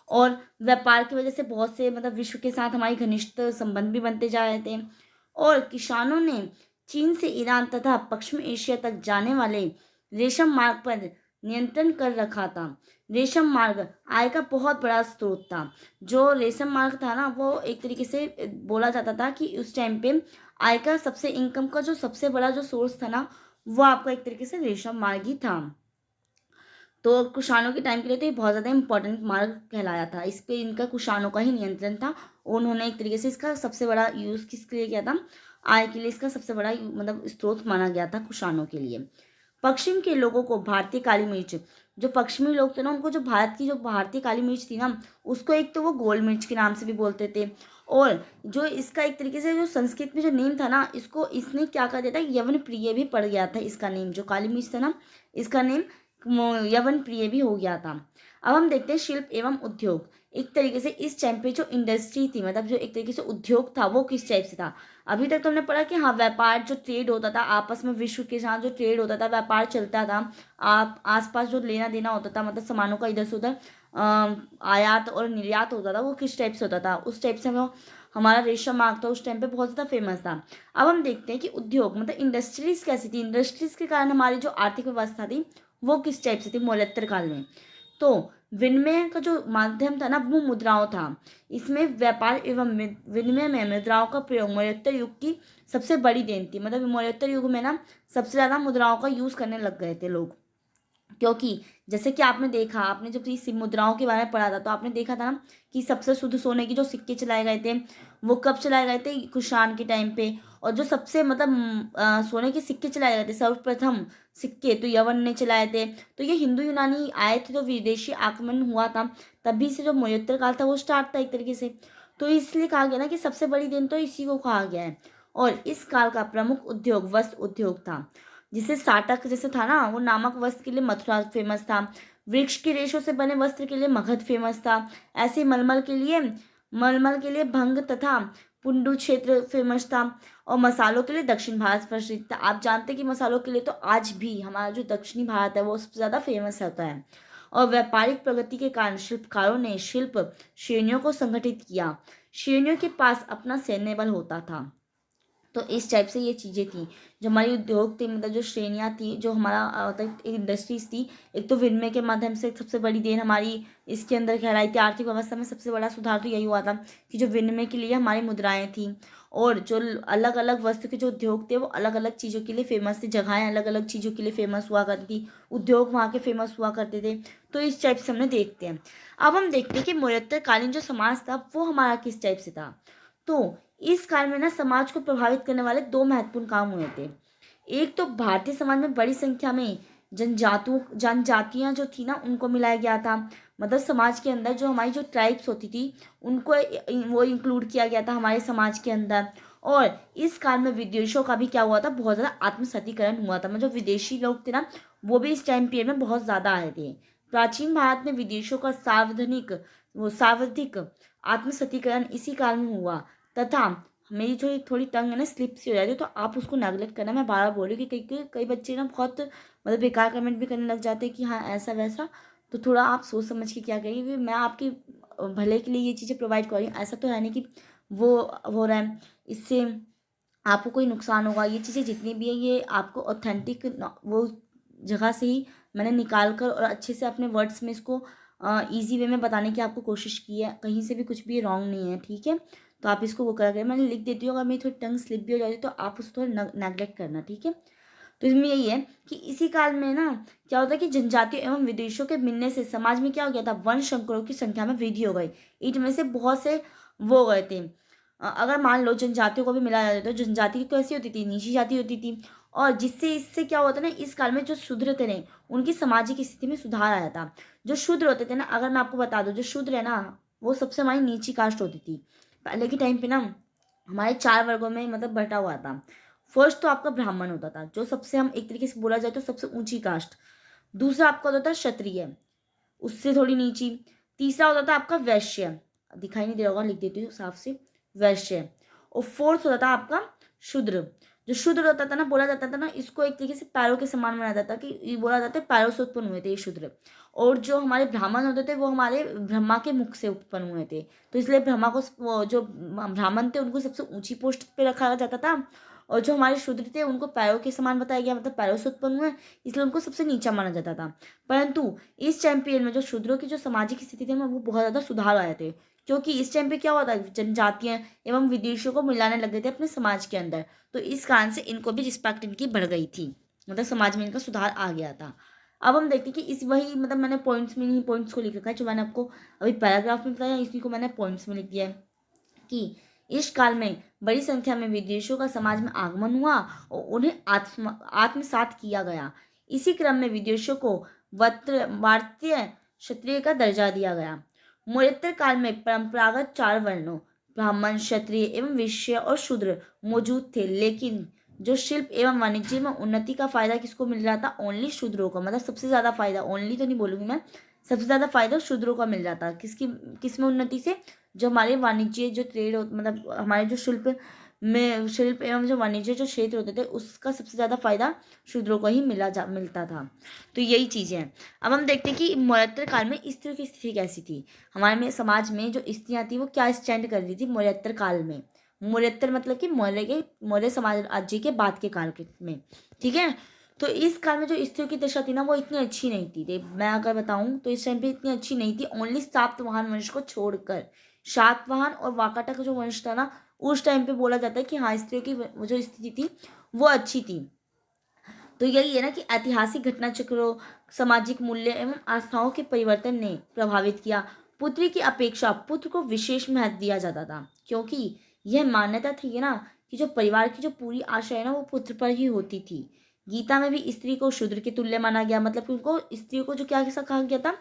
और व्यापार की वजह से बहुत से मतलब विश्व के साथ हमारी घनिष्ठ संबंध भी बनते जा रहे थे। और किसानों ने चीन से ईरान तथा पश्चिम एशिया तक जाने वाले रेशम मार्ग पर नियंत्रण कर रखा था। रेशम मार्ग आय का बहुत बड़ा स्रोत था। जो रेशम मार्ग था ना वो एक तरीके से बोला जाता था कि उस टाइम पे आय का सबसे इनकम का जो सबसे बड़ा जो सोर्स था ना वो आपका एक तरीके से रेशम मार्ग ही था। तो कुषाणों के टाइम के लिए तो ये बहुत ज़्यादा इंपॉर्टेंट मार्ग कहलाया था। इस पे इनका कुषाणों का ही नियंत्रण था। उन्होंने एक तरीके से इसका सबसे बड़ा यूज़ किसके लिए किया था, आय के लिए इसका सबसे बड़ा मतलब स्रोत माना गया था कुषाणों के लिए। पश्चिम के लोगों को भारतीय काली मिर्च, जो पश्चिमी लोग थे ना उनको जो भारत की जो भारतीय काली मिर्च थी ना उसको एक तो वो गोल मिर्च के नाम से भी बोलते थे। और जो इसका एक तरीके से जो संस्कृत में जो नेम था ना इसको इसने क्या कर दिया था, यवन प्रिय भी पड़ गया था इसका नेम। जो काली मिर्च था ना इसका नेम यवन प्रिय भी हो गया था। अब हम देखते हैं शिल्प एवं उद्योग। एक तरीके से इस टाइम पे जो इंडस्ट्री थी मतलब जो एक तरीके से उद्योग था वो किस टाइप से था। अभी तक तो हमने पढ़ा कि हाँ व्यापार जो ट्रेड होता था आपस में, विश्व के साथ जो ट्रेड होता था, व्यापार चलता था, आप आसपास जो लेना देना होता था मतलब सामानों का इधर से उधर आयात और निर्यात होता था वो किस टाइप से होता था, उस टाइप से वो हमारा रेशम मार्ग था उस टाइम पे बहुत ज़्यादा फेमस था। अब हम देखते हैं कि उद्योग मतलब इंडस्ट्रीज कैसी थी। इंडस्ट्रीज के कारण हमारी जो आर्थिक व्यवस्था थी वो किस टाइप से थी मौर्योत्तर काल में। तो विनिमय का जो माध्यम था ना वो मुद्राओं था। इसमें व्यापार एवं विनिमय में मुद्राओं का प्रयोग मौर्योत्तर युग की सबसे बड़ी देन थी। मतलब मौर्योत्तर युग में ना सबसे ज़्यादा मुद्राओं का यूज़ करने लग गए थे लोग। क्योंकि जैसे कि आपने देखा, आपने जब इस मुद्राओं के बारे में पढ़ा था तो आपने देखा था ना कि सबसे शुद्ध सोने के जो सिक्के चलाए गए थे वो कब चलाए गए थे, कुषाण के टाइम पे। और जो सबसे मतलब सोने के सिक्के चलाए गए थे सर्वप्रथम सिक्के तो यवन ने चलाए थे। तो ये हिंदू यूनानी आए थे तो विदेशी आक्रमण हुआ था, तभी से जो मौर्योत्तर काल था वो स्टार्ट था एक तरीके से। तो इसलिए कहा गया ना कि सबसे बड़ी देन तो इसी को कहा गया है। और इस काल का प्रमुख उद्योग वस्त्र उद्योग था। जिसे साटक जैसे था ना वो नामक वस्त्र के लिए मथुरा फेमस था। वृक्ष के रेशों से बने वस्त्र के लिए मगध फेमस था। ऐसे मलमल के लिए भंग तथा पुंडू क्षेत्र फेमस था। और मसालों के लिए दक्षिण भारत प्रसिद्ध था। आप जानते हैं कि मसालों के लिए तो आज भी हमारा जो दक्षिणी भारत है वो सबसे ज़्यादा फेमस होता है। और व्यापारिक प्रगति के कारण शिल्पकारों ने शिल्प श्रेणियों को संगठित किया। श्रेणियों के पास अपना सैन्य बल होता था। तो इस टाइप से ये चीज़ें थी जो हमारी उद्योग थी, मतलब जो श्रेणियाँ थी, जो हमारा मतलब इंडस्ट्रीज थी। एक तो विनिमय के माध्यम से सबसे बड़ी देन हमारी इसके अंदर कहलाई थी। आर्थिक व्यवस्था में सबसे बड़ा सुधार तो यही हुआ था कि जो विनिमय के लिए हमारी मुद्राएं थी। और जो अलग अलग वस्तु के जो उद्योग थे वो अलग अलग चीज़ों के लिए फेमस थे। जगहें अलग अलग चीज़ों के लिए फेमस हुआ करती थी, उद्योग वहाँ के फेमस हुआ करते थे। तो इस टाइप से हमने देखते हैं। अब हम देखते हैं कि मौर्योत्तर कालीन जो समाज था वो हमारा किस टाइप से था। तो इस काल में ना समाज को प्रभावित करने वाले दो महत्वपूर्ण काम हुए थे। एक तो भारतीय समाज में बड़ी संख्या में जनजातियां जो थी ना उनको मिलाया गया था। मतलब समाज के अंदर जो हमारी जो ट्राइब्स होती थी उनको वो इंक्लूड किया गया था हमारे समाज के अंदर। और इस काल में विदेशों का भी क्या हुआ था, बहुत ज़्यादा आत्मसतीकरण हुआ था। मतलब विदेशी लोग थे ना, वो भी इस टाइम पीरियड में बहुत ज़्यादा आए थे। प्राचीन भारत में विदेशों का सार्वधिक आत्मसतीकरण इसी काल में हुआ। तथा मेरी जो थोड़ी टंग है ना स्लिप सी हो जाती है, तो आप उसको नेगलेक्ट करना। मैं बार बार बोल रही हूँ कि कई बच्चे ना बहुत मतलब बेकार कमेंट भी करने लग जाते हैं कि हाँ ऐसा वैसा। तो थोड़ा आप सोच समझ के क्या करिए, क्योंकि मैं आपके भले के लिए ये चीज़ें प्रोवाइड कर रही हूँ। ऐसा तो है नहीं कि वो हो रहा है इससे आपको कोई नुकसान होगा। ये चीज़ें जितनी भी है ये आपको ऑथेंटिक वो जगह से ही मैंने निकाल कर और अच्छे से अपने वर्ड्स में इसको ईजी वे में बताने की आपको कोशिश की है। कहीं से भी कुछ भी रॉन्ग नहीं है, ठीक है। तो आप इसको वो करा करें, मैंने लिख देती हूँ। अगर मेरी थोड़ी टंग स्लिप भी हो जाती है तो आप उसको थोड़ा नेगलेक्ट करना, ठीक है। तो इसमें यही है कि इसी काल में ना क्या होता है कि जनजातियों एवं विदेशियों के मिलने से समाज में क्या हो गया था, वंश संकरों की संख्या में वृद्धि हो गई। इनमें से बहुत से वो गए थे। अगर मान लो जनजातियों को भी मिला जाता तो जनजाति कैसी होती थी, नीची जाति होती थी। और जिससे इससे क्या होता ना, इस काल में जो शूद्र थे ना उनकी सामाजिक स्थिति में सुधार आया था। जो शूद्र होते थे ना, अगर मैं आपको बता दूं, जो शूद्र है ना वो सबसे हमारी नीची कास्ट होती थी। पहले के टाइम पे ना हमारे 4 वर्गों में मतलब बटा हुआ था। फर्स्ट तो आपका ब्राह्मण होता था, जो सबसे हम एक तरीके से बोला जाए तो सबसे ऊंची कास्ट। दूसरा आपका होता था क्षत्रिय, उससे थोड़ी नीची। तीसरा होता था आपका वैश्य, दिखाई नहीं दे रहा होगा, लिख देती हूँ साफ से, वैश्य। और फोर्थ होता था आपका शूद्र। जो शूद्र होता था ना, बोला जाता था ना, इसको एक तरीके से पैरों के समान माना जाता था, कि ये बोला जाता है पैरों से उत्पन्न हुए थे ये शूद्र। और जो हमारे ब्राह्मण होते थे वो हमारे ब्रह्मा के मुख से उत्पन्न हुए थे। तो इसलिए ब्रह्मा को वो जो ब्राह्मण थे उनको सबसे ऊंची पोस्ट पे रखा जाता था। और जो हमारे शूद्र थे उनको पैरों के समान बताया गया, मतलब पैरों से उत्पन्न हुए, इसलिए उनको सबसे नीचा माना जाता था। परंतु इस टाइम पीरियड में जो शूद्रों की जो सामाजिक स्थिति थी वो बहुत ज़्यादा सुधार आए थे। क्योंकि इस टाइम पे क्या हुआ था, जनजातियां एवं विदेशियों को मिलाने लग गए थे अपने समाज के अंदर। तो इस कारण से इनको भी रिस्पेक्ट इनकी बढ़ गई थी, मतलब समाज में इनका सुधार आ गया था। अब हम देखते हैं कि इस वही मतलब मैंने पॉइंट्स में नहीं पॉइंट्स को लिख रखा है, जो मैंने आपको अभी पैराग्राफ में बताया इसी को मैंने पॉइंट्स में लिख दिया है कि इस काल में बड़ी संख्या में विदेशियों का समाज में आगमन हुआ और उन्हें आत्मसात किया गया। इसी क्रम में विदेशियों को भारतीय क्षत्रिय का दर्जा दिया गया। मौर्योत्तर काल में परंपरागत 4 वर्णों ब्राह्मण, क्षत्रिय एवं वैश्य और शूद्र मौजूद थे, लेकिन जो शिल्प एवं वाणिज्य में उन्नति का फायदा किसको मिल रहा था, ओनली शूद्रों को। मतलब सबसे ज्यादा फायदा, ओनली तो नहीं बोलूंगी मैं, सबसे ज्यादा फायदा शूद्रों का मिल रहा था। किसमें उन्नति से, जो हमारे वाणिज्य जो ट्रेड मतलब हमारे जो शिल्प एवं जो वाणिज्य जो क्षेत्र होते थे उसका सबसे ज़्यादा फायदा शूद्रों को ही मिलता था। तो यही चीज़ें हैं। अब हम देखते हैं कि मौर्योत्तर काल में स्त्रियों की स्थिति कैसी थी। हमारे में समाज में जो स्त्रियाँ थी वो क्या स्टैंड कर रही थी मौर्योत्तर काल में। मौर्योत्तर मतलब कि मौर्य समाज राज्य के बाद के काल में, ठीक है। तो इस काल में जो स्त्रियों की दशा थी ना वो इतनी अच्छी नहीं थी। मैं अगर बताऊं तो इस टाइम पे इतनी अच्छी नहीं थी, ओनली सातवाहन वंश को छोड़कर। सातवाहन और वाकाटा का जो वंश था ना, उस टाइम पे बोला जाता है कि हाँ स्त्रियों की जो स्थिति थी वो अच्छी थी। तो यही है ना कि ऐतिहासिक घटना चक्रों, सामाजिक मूल्य एवं आस्थाओं के परिवर्तन ने प्रभावित किया। पुत्री की अपेक्षा पुत्र को विशेष महत्व दिया जाता था, क्योंकि यह मान्यता थी ना कि जो परिवार की जो पूरी आशा है ना वो पुत्र पर ही होती थी। गीता में भी स्त्री को शूद्र के तुल्य माना गया, मतलब कि उनको स्त्री को जो क्या कैसा कहा गया था,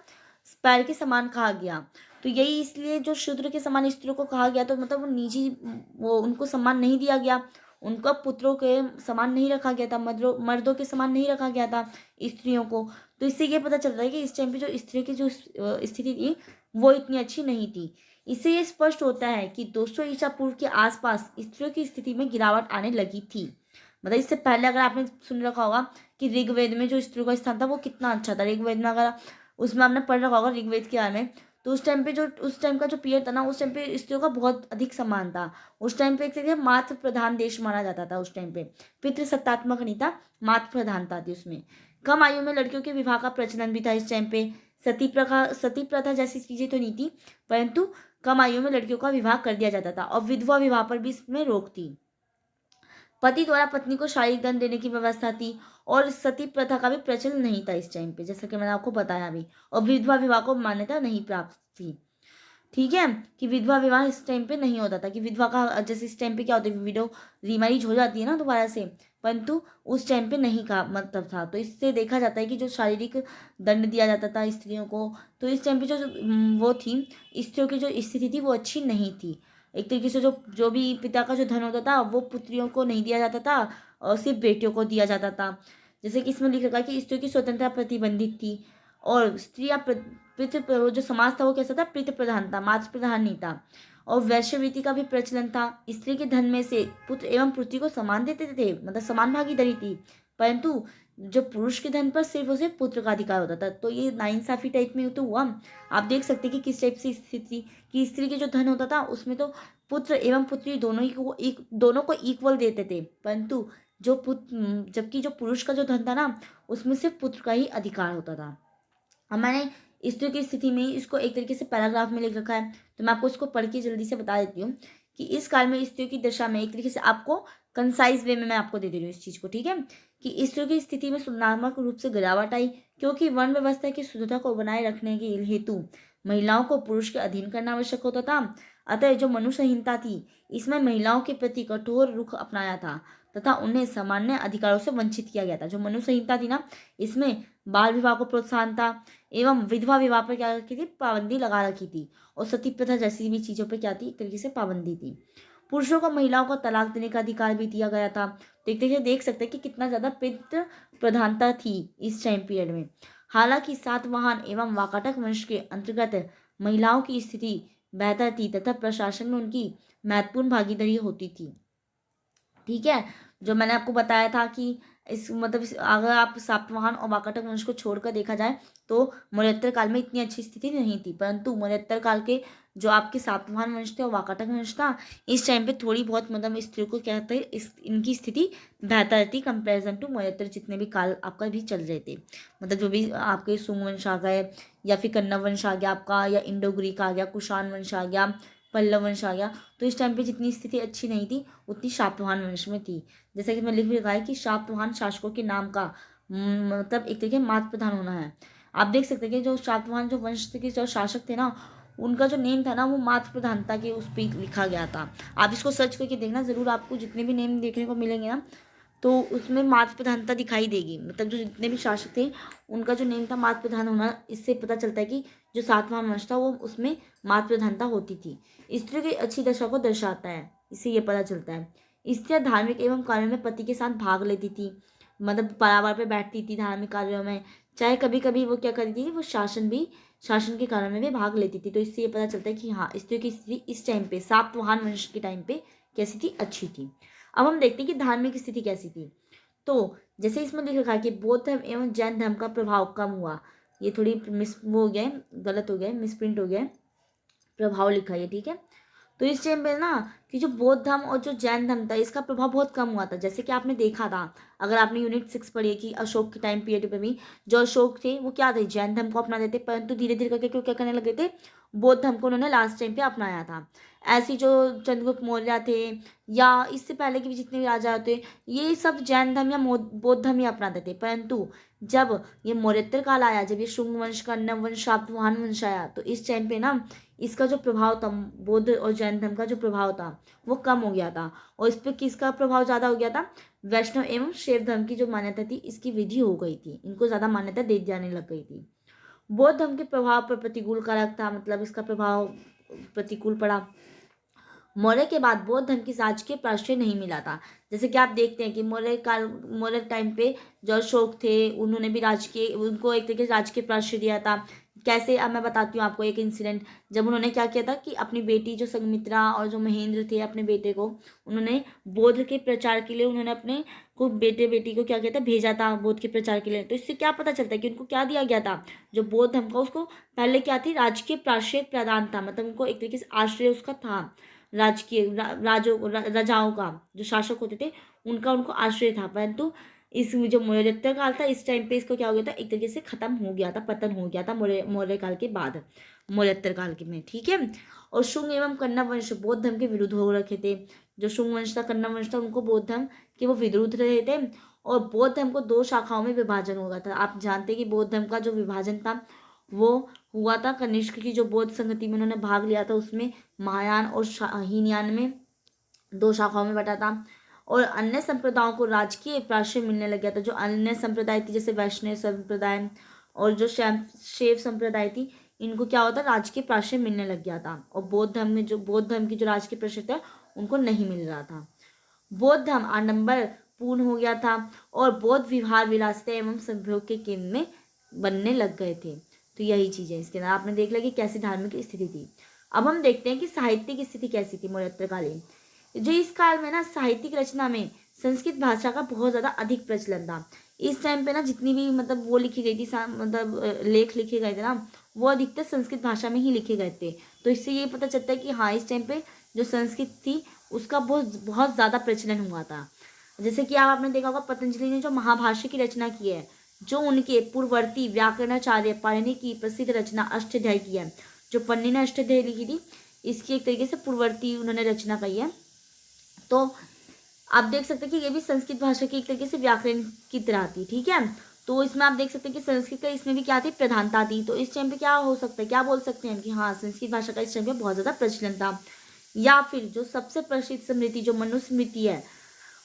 पैर के समान कहा गया। तो यही इसलिए जो शूद्र के समान स्त्रियों को कहा गया, तो मतलब वो निजी वो उनको सम्मान नहीं दिया गया, उनको पुत्रों के समान नहीं रखा गया था, मर्दों के समान नहीं रखा गया था स्त्रियों को। तो इससे ये पता चलता है कि इस टाइम पे जो स्त्री की जो स्थिति थी वो इतनी अच्छी नहीं थी। इससे ये स्पष्ट होता है कि 200 ईसा पूर्व के आसपास स्त्रियों की स्थिति में गिरावट आने लगी थी। मतलब इससे पहले अगर आपने सुन रखा होगा कि ऋग्वेद में जो स्त्रियों का स्थान था वो कितना अच्छा था। ऋग्वेद में अगर उसमें आपने पढ़ रखा होगा ऋग्वेद के बारे में, तो उस टाइम पे जो उस टाइम का जो पीरियड था ना, उस टाइम पे स्त्रियों का बहुत अधिक सम्मान था। उस टाइम पे एक तरीके से मातृ प्रधान देश माना जाता था। उस टाइम पे पितृसत्तात्मक नहीं था, मातृ प्रधानता थी उसमें। कम आयु में लड़कियों के विवाह का प्रचलन भी था इस टाइम पे। सती प्रथा जैसी चीजें तो नहीं थी, परंतु कम आयु में लड़कियों का विवाह कर दिया जाता था और विधवा विवाह पर भी इसमें रोक थी। पति द्वारा पत्नी को शारीरिक दंड देने की व्यवस्था थी और सती प्रथा का भी प्रचलन नहीं था इस टाइम पे, जैसा कि मैंने आपको बताया अभी। और विधवा विवाह को मान्यता नहीं प्राप्त थी। ठीक है, कि विधवा विवाह इस टाइम पे नहीं होता था, कि विधवा का जैसे इस टाइम पे क्या होता है, विडो रीमैरिज हो जाती है ना दोबारा से, परंतु उस टाइम पे नहीं का मतलब था। तो इससे देखा जाता है कि जो शारीरिक दंड दिया जाता था स्त्रियों को, तो इस टाइम पे जो वो थी, स्त्रियों की जो स्थिति थी वो अच्छी नहीं थी। एक तरीके से जो जो भी पिता का जो धन होता था वो पुत्रियों को नहीं दिया जाता था और सिर्फ बेटियों को दिया जाता था। जैसे कि इसमें लिख रखा है कि स्त्रियों की स्वतंत्रता प्रतिबंधित थी, और स्त्रियां वो जो समाज था वो कैसा था, पितृ प्रधान था, मातृ प्रधान नहीं था। और वैश्यवृत्ति का भी प्रचलन था। स्त्री के धन में से पुत्र एवं पुत्री को समान देते थे, मतलब समान भागीदारी थी, परंतु जो पुरुष के धन पर सिर्फ उसे पुत्र का अधिकार होता था। तो ये नाइंसाफी टाइप में तो हुआ। आप देख सकते हैं कि किस टाइप से स्थिति, कि स्त्री के जो धन होता था उसमें तो पुत्र एवं पुत्री दोनों ही को दोनों को इक्वल देते थे, परंतु जो पुत्र, जबकि जो पुरुष का जो धन था ना उसमें सिर्फ पुत्र का ही अधिकार होता था। अब मैंने स्त्रियों की स्थिति में इसको एक तरीके से पैराग्राफ में लिख रखा है, तो मैं आपको इसको पढ़ के जल्दी से बता देती हूँ कि इस काल में स्त्रियों की दशा में एक तरीके से आपको कंसाइज वे में मैं आपको दे रही हूँ इस चीज़ को, ठीक है, कि स्त्रियों की स्थिति में सुधारात्मक रूप से गिरावट आई, क्योंकि वर्ण व्यवस्था की शुद्धता को बनाए रखने के हेतु महिलाओं को पुरुष के अधीन करना आवश्यक होता था। अतः जो मनु संहिता थी इसमें महिलाओं के प्रति कठोर रुख अपनाया था तथा उन्हें सामान्य अधिकारों से वंचित किया गया था। जो मनु संहिता थी ना, इसमें बाल विवाह को प्रोत्साहन था एवं विधवा विवाह पर क्या रखी थी, पाबंदी लगा रखी थी, और सती प्रथा जैसी भी चीजों पर क्या थी, एक तरीके से पाबंदी थी। पुरुषों को महिलाओं को तलाक देने का अधिकार भी दिया गया था। तो एक तरीके से देख सकते हैं कि कितना ज्यादा पितृ प्रधानता थी इस टाइम पीरियड में। हालांकि सातवाहन एवं वाकाटक वंश के अंतर्गत महिलाओं की स्थिति बेहतर थी तथा प्रशासन में उनकी महत्वपूर्ण भागीदारी होती थी। ठीक है, जो मैंने आपको बताया था कि इस मतलब अगर आप सातवाहन और वाकाटक वंश को छोड़कर देखा जाए तो मौर्योत्तर काल में इतनी अच्छी स्थिति नहीं थी, परंतु मौर्योत्तर काल के जो आपके सातवाहन वंश थे और वाकाटक वंश था, इस टाइम पे थोड़ी बहुत मतलब स्त्रियों को क्या कहते हैं, इस इनकी स्थिति बेहतर थी कंपेरिजन टू मौर्योत्तर जितने भी काल आपका भी चल रहे थे। मतलब जो भी आपके सुंग वंश आ गए, या फिर कन्नड़ वंश आ गया आपका, या इंडो ग्रीक आ गया, कुषाण वंश आ गया, पल्लव वंश आ गया, तो इस टाइम पे जितनी स्थिति अच्छी नहीं थी उतनी शातवाहन वंश में थी। जैसे कि मैं लिख भी रखा है कि शातवाहन शासकों के नाम का मतलब एक तरीके मातृ प्रधान होना है। आप देख सकते हैं कि जो शातवाहन जो वंश के जो शासक थे ना, उनका जो नेम था ना वो मातृ प्रधानता के उस पर लिखा गया था। आप इसको सर्च करके देखना जरूर, आपको जितने भी नेम देखने को मिलेंगे ना तो उसमें मातृ प्रधानता दिखाई देगी। मतलब जो जितने भी शासक थे उनका जो नेम था मातृ प्रधान होना, इससे पता चलता है कि जो सातवाहन वंश था वो उसमें मातृ प्रधानता होती थी। स्त्रियों की अच्छी दशा को दर्शाता है, इससे ये पता चलता है। स्त्रियां धार्मिक एवं कार्यों में पति के साथ भाग लेती थी, मतलब बराबर पे बैठती थी धार्मिक कार्यों में, चाहे कभी कभी वो क्या करती थी, वो शासन के कार्यों में भी भाग लेती थी। तो इससे ये पता चलता है कि हाँ, स्त्रियों की स्थिति इस टाइम पे सातवाहन वंश के टाइम पे कैसी थी, अच्छी थी। अब हम देखते हैं कि धार्मिक स्थिति कैसी थी। तो जैसे इसमें लिख रखा है कि बौद्ध धर्म एवं जैन धर्म का प्रभाव कम हुआ। ये थोड़ी मिस वो हो गया है, गलत हो गया है, मिसप्रिंट हो गया है, प्रभाव लिखा है, ठीक है। तो इस टाइम पे ना कि जो बौद्ध धर्म और जो जैन धर्म था इसका प्रभाव बहुत कम हुआ था। जैसे कि आपने देखा था, अगर आपने यूनिट 6 पढ़ी है कि अशोक के टाइम पीरियड पे भी जो अशोक थे वो क्या थे, जैन धर्म को अपना देते, परंतु धीरे धीरे करके क्यों क्या करने लगे थे, बौद्ध धर्म को उन्होंने लास्ट टाइम पे अपनाया था। ऐसी जो चंद्रगुप्त मौर्य थे या इससे पहले के भी जितने भी राजा थे, ये सब जैन धर्म या बौद्ध धर्म ही अपनाते थे, परंतु जब ये मौर्योत्तर काल आया, जब ये शुंग वंश, कण्व वंश, शातवाहन वंश आया, तो इस टाइम पे ना इसका जो प्रभाव था, बौद्ध और जैन धर्म का जो प्रभाव था वो कम हो गया था, और इस पर किसका प्रभाव ज्यादा हो गया था, वैष्णव एवं शैव धर्म की जो मान्यता थी इसकी विधि हो गई थी, इनको ज्यादा मान्यता दी जाने लग गई थी। बौद्ध धर्म के प्रभाव पर प्रतिकूल कारक था, मतलब इसका प्रभाव प्रतिकूल पड़ा। मौर्य के बाद बौद्ध धर्म की राजकीय प्राश्रय नहीं मिला था। जैसे कि आप देखते हैं कि मौर्य टाइम पे जो अशोक थे उन्होंने भी राजकीय, उनको एक तरीके से राजकीय प्राश्रय दिया था। कैसे, अब मैं बताती हूँ आपको एक इंसिडेंट। जब उन्होंने क्या किया था कि अपनी बेटी जो संघमित्रा और जो महेंद्र थे, अपने बेटे को उन्होंने बौद्ध के प्रचार के लिए उन्होंने अपने को बेटे बेटी को क्या किया था, भेजा था बौद्ध के प्रचार के लिए। तो इससे क्या पता चलता है कि उनको क्या दिया गया था, जो बौद्ध धर्म का उसको पहले क्या थी, राजकीय प्राश्रय प्रदान था, मतलब उनको एक तरीके से आश्रय उसका था राजकीय राजाओं का, जो शासक होते थे उनका उनको आश्रय था। परंतु इस जो मौर्योत्तर काल था इस टाइम पे इसको क्या हो गया था, एक तरीके से खत्म हो गया था, पतन हो गया था मौर्य काल के बाद, मौर्योत्तर काल के में, ठीक है। और शुंग एवं कण्व वंश बौद्ध धर्म के विरुद्ध हो रखे थे। जो शुंग वंश था, कण्व वंश था, उनको बौद्ध धर्म के वो विरुद्ध रहे थे, और बौद्ध धर्म को 2 शाखाओं में विभाजन हो गया था। आप जानते हैं कि बौद्ध धर्म का जो विभाजन था वो हुआ था कनिष्क की जो बौद्ध संगति में उन्होंने भाग लिया था, उसमें महायान और हीनयान में 2 शाखाओं में बटा था। और अन्य संप्रदायों को राजकीय प्राश्रय मिलने लग गया था। जो अन्य संप्रदाय थी जैसे वैष्णव संप्रदाय और जो शैव संप्रदाय थी, इनको क्या होता राजकीय प्राश्रय मिलने लग गया था। और बौद्ध धर्म की जो राजकीय प्राश्रय था उनको नहीं मिल रहा था। बौद्ध धर्म आडंबर पूर्ण हो गया था और बौद्ध विहार विरासतें एवं संभोग के केंद्र में बनने लग गए थे। तो यही चीज़ है इसके अंदर। आपने देख लिया कि कैसी धार्मिक स्थिति थी। अब हम देखते हैं कि साहित्यिक स्थिति कैसी थी मौर्योत्तरकालीन। जो इस काल में ना साहित्यिक रचना में संस्कृत भाषा का बहुत ज़्यादा अधिक प्रचलन था। इस टाइम पे ना जितनी भी मतलब वो लिखी गई थी मतलब लेख लिखे गए थे ना, वो अधिकतर संस्कृत भाषा में ही लिखे गए थे। तो इससे ये पता चलता है कि हाँ, इस टाइम पे जो संस्कृत थी उसका बहुत बहुत ज़्यादा प्रचलन हुआ था। जैसे कि आपने देखा होगा पतंजलि ने जो महाभाष्य की रचना की है, जो उनके पूर्ववर्ती व्याकरणाचार्य पाणिनि की प्रसिद्ध रचना अष्टाध्यायी की है। जो पन्नी ने अष्टाध्यायी लिखी थी, इसकी एक तरीके से पूर्ववर्ती उन्होंने रचना कही है। तो आप देख सकते हैं कि ये भी संस्कृत भाषा की एक तरीके से व्याकरण की तरह थी। ठीक है, तो इसमें आप देख सकते हैं कि संस्कृत का इसमें भी क्या थी, प्रधानता थी। तो इस टाइम पे क्या हो सकता है, क्या बोल सकते हैं कि हाँ, संस्कृत भाषा का इस टाइम पे बहुत ज़्यादा प्रचलन था। या फिर जो सबसे प्रसिद्ध स्मृति जो मनुस्मृति है,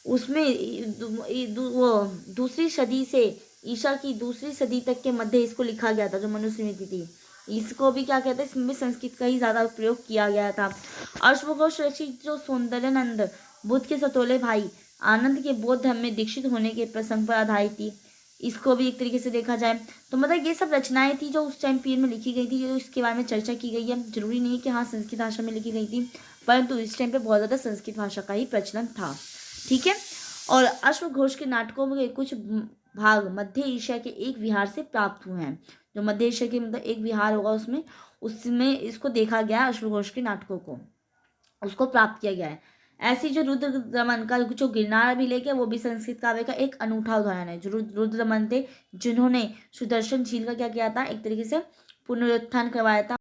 उसमें वो दूसरी सदी से ईसा की दूसरी सदी तक के मध्य इसको लिखा गया था। जो मनुस्मृति थी, इसको भी क्या कहते हैं, इसमें भी संस्कृत का ही ज़्यादा प्रयोग किया गया था। अश्वघोष रचित जो सौंदर्यानंद बुद्ध के सतोले भाई आनंद के बौद्ध धर्म में दीक्षित होने के प्रसंग पर आधारित थी। इसको भी एक तरीके से देखा जाए तो मतलब ये सब रचनाएं थी जो उस टाइम पीरियड में लिखी गई थी, जो इसके बारे में चर्चा की गई है। जरूरी नहीं है कि हाँ संस्कृत भाषा में लिखी गई थी, परंतु इस टाइम पे बहुत ज़्यादा संस्कृत भाषा का ही प्रचलन था। ठीक है, और अश्वघोष के नाटकों में कुछ भाग मध्य एशिया के एक विहार से प्राप्त हुए हैं। जो मध्य एशिया के मतलब एक विहार होगा उसमें इसको देखा गया, अश्वघोष के नाटकों को उसको प्राप्त किया गया है। ऐसी जो रुद्र दमन का जो गिरनार अभिलेख है, वो भी संस्कृत काव्य का एक अनूठा उदाहरण है। जो रुद्र दमन थे, जिन्होंने सुदर्शन झील का क्या किया था, एक तरीके से पुनरुत्थान करवाया था।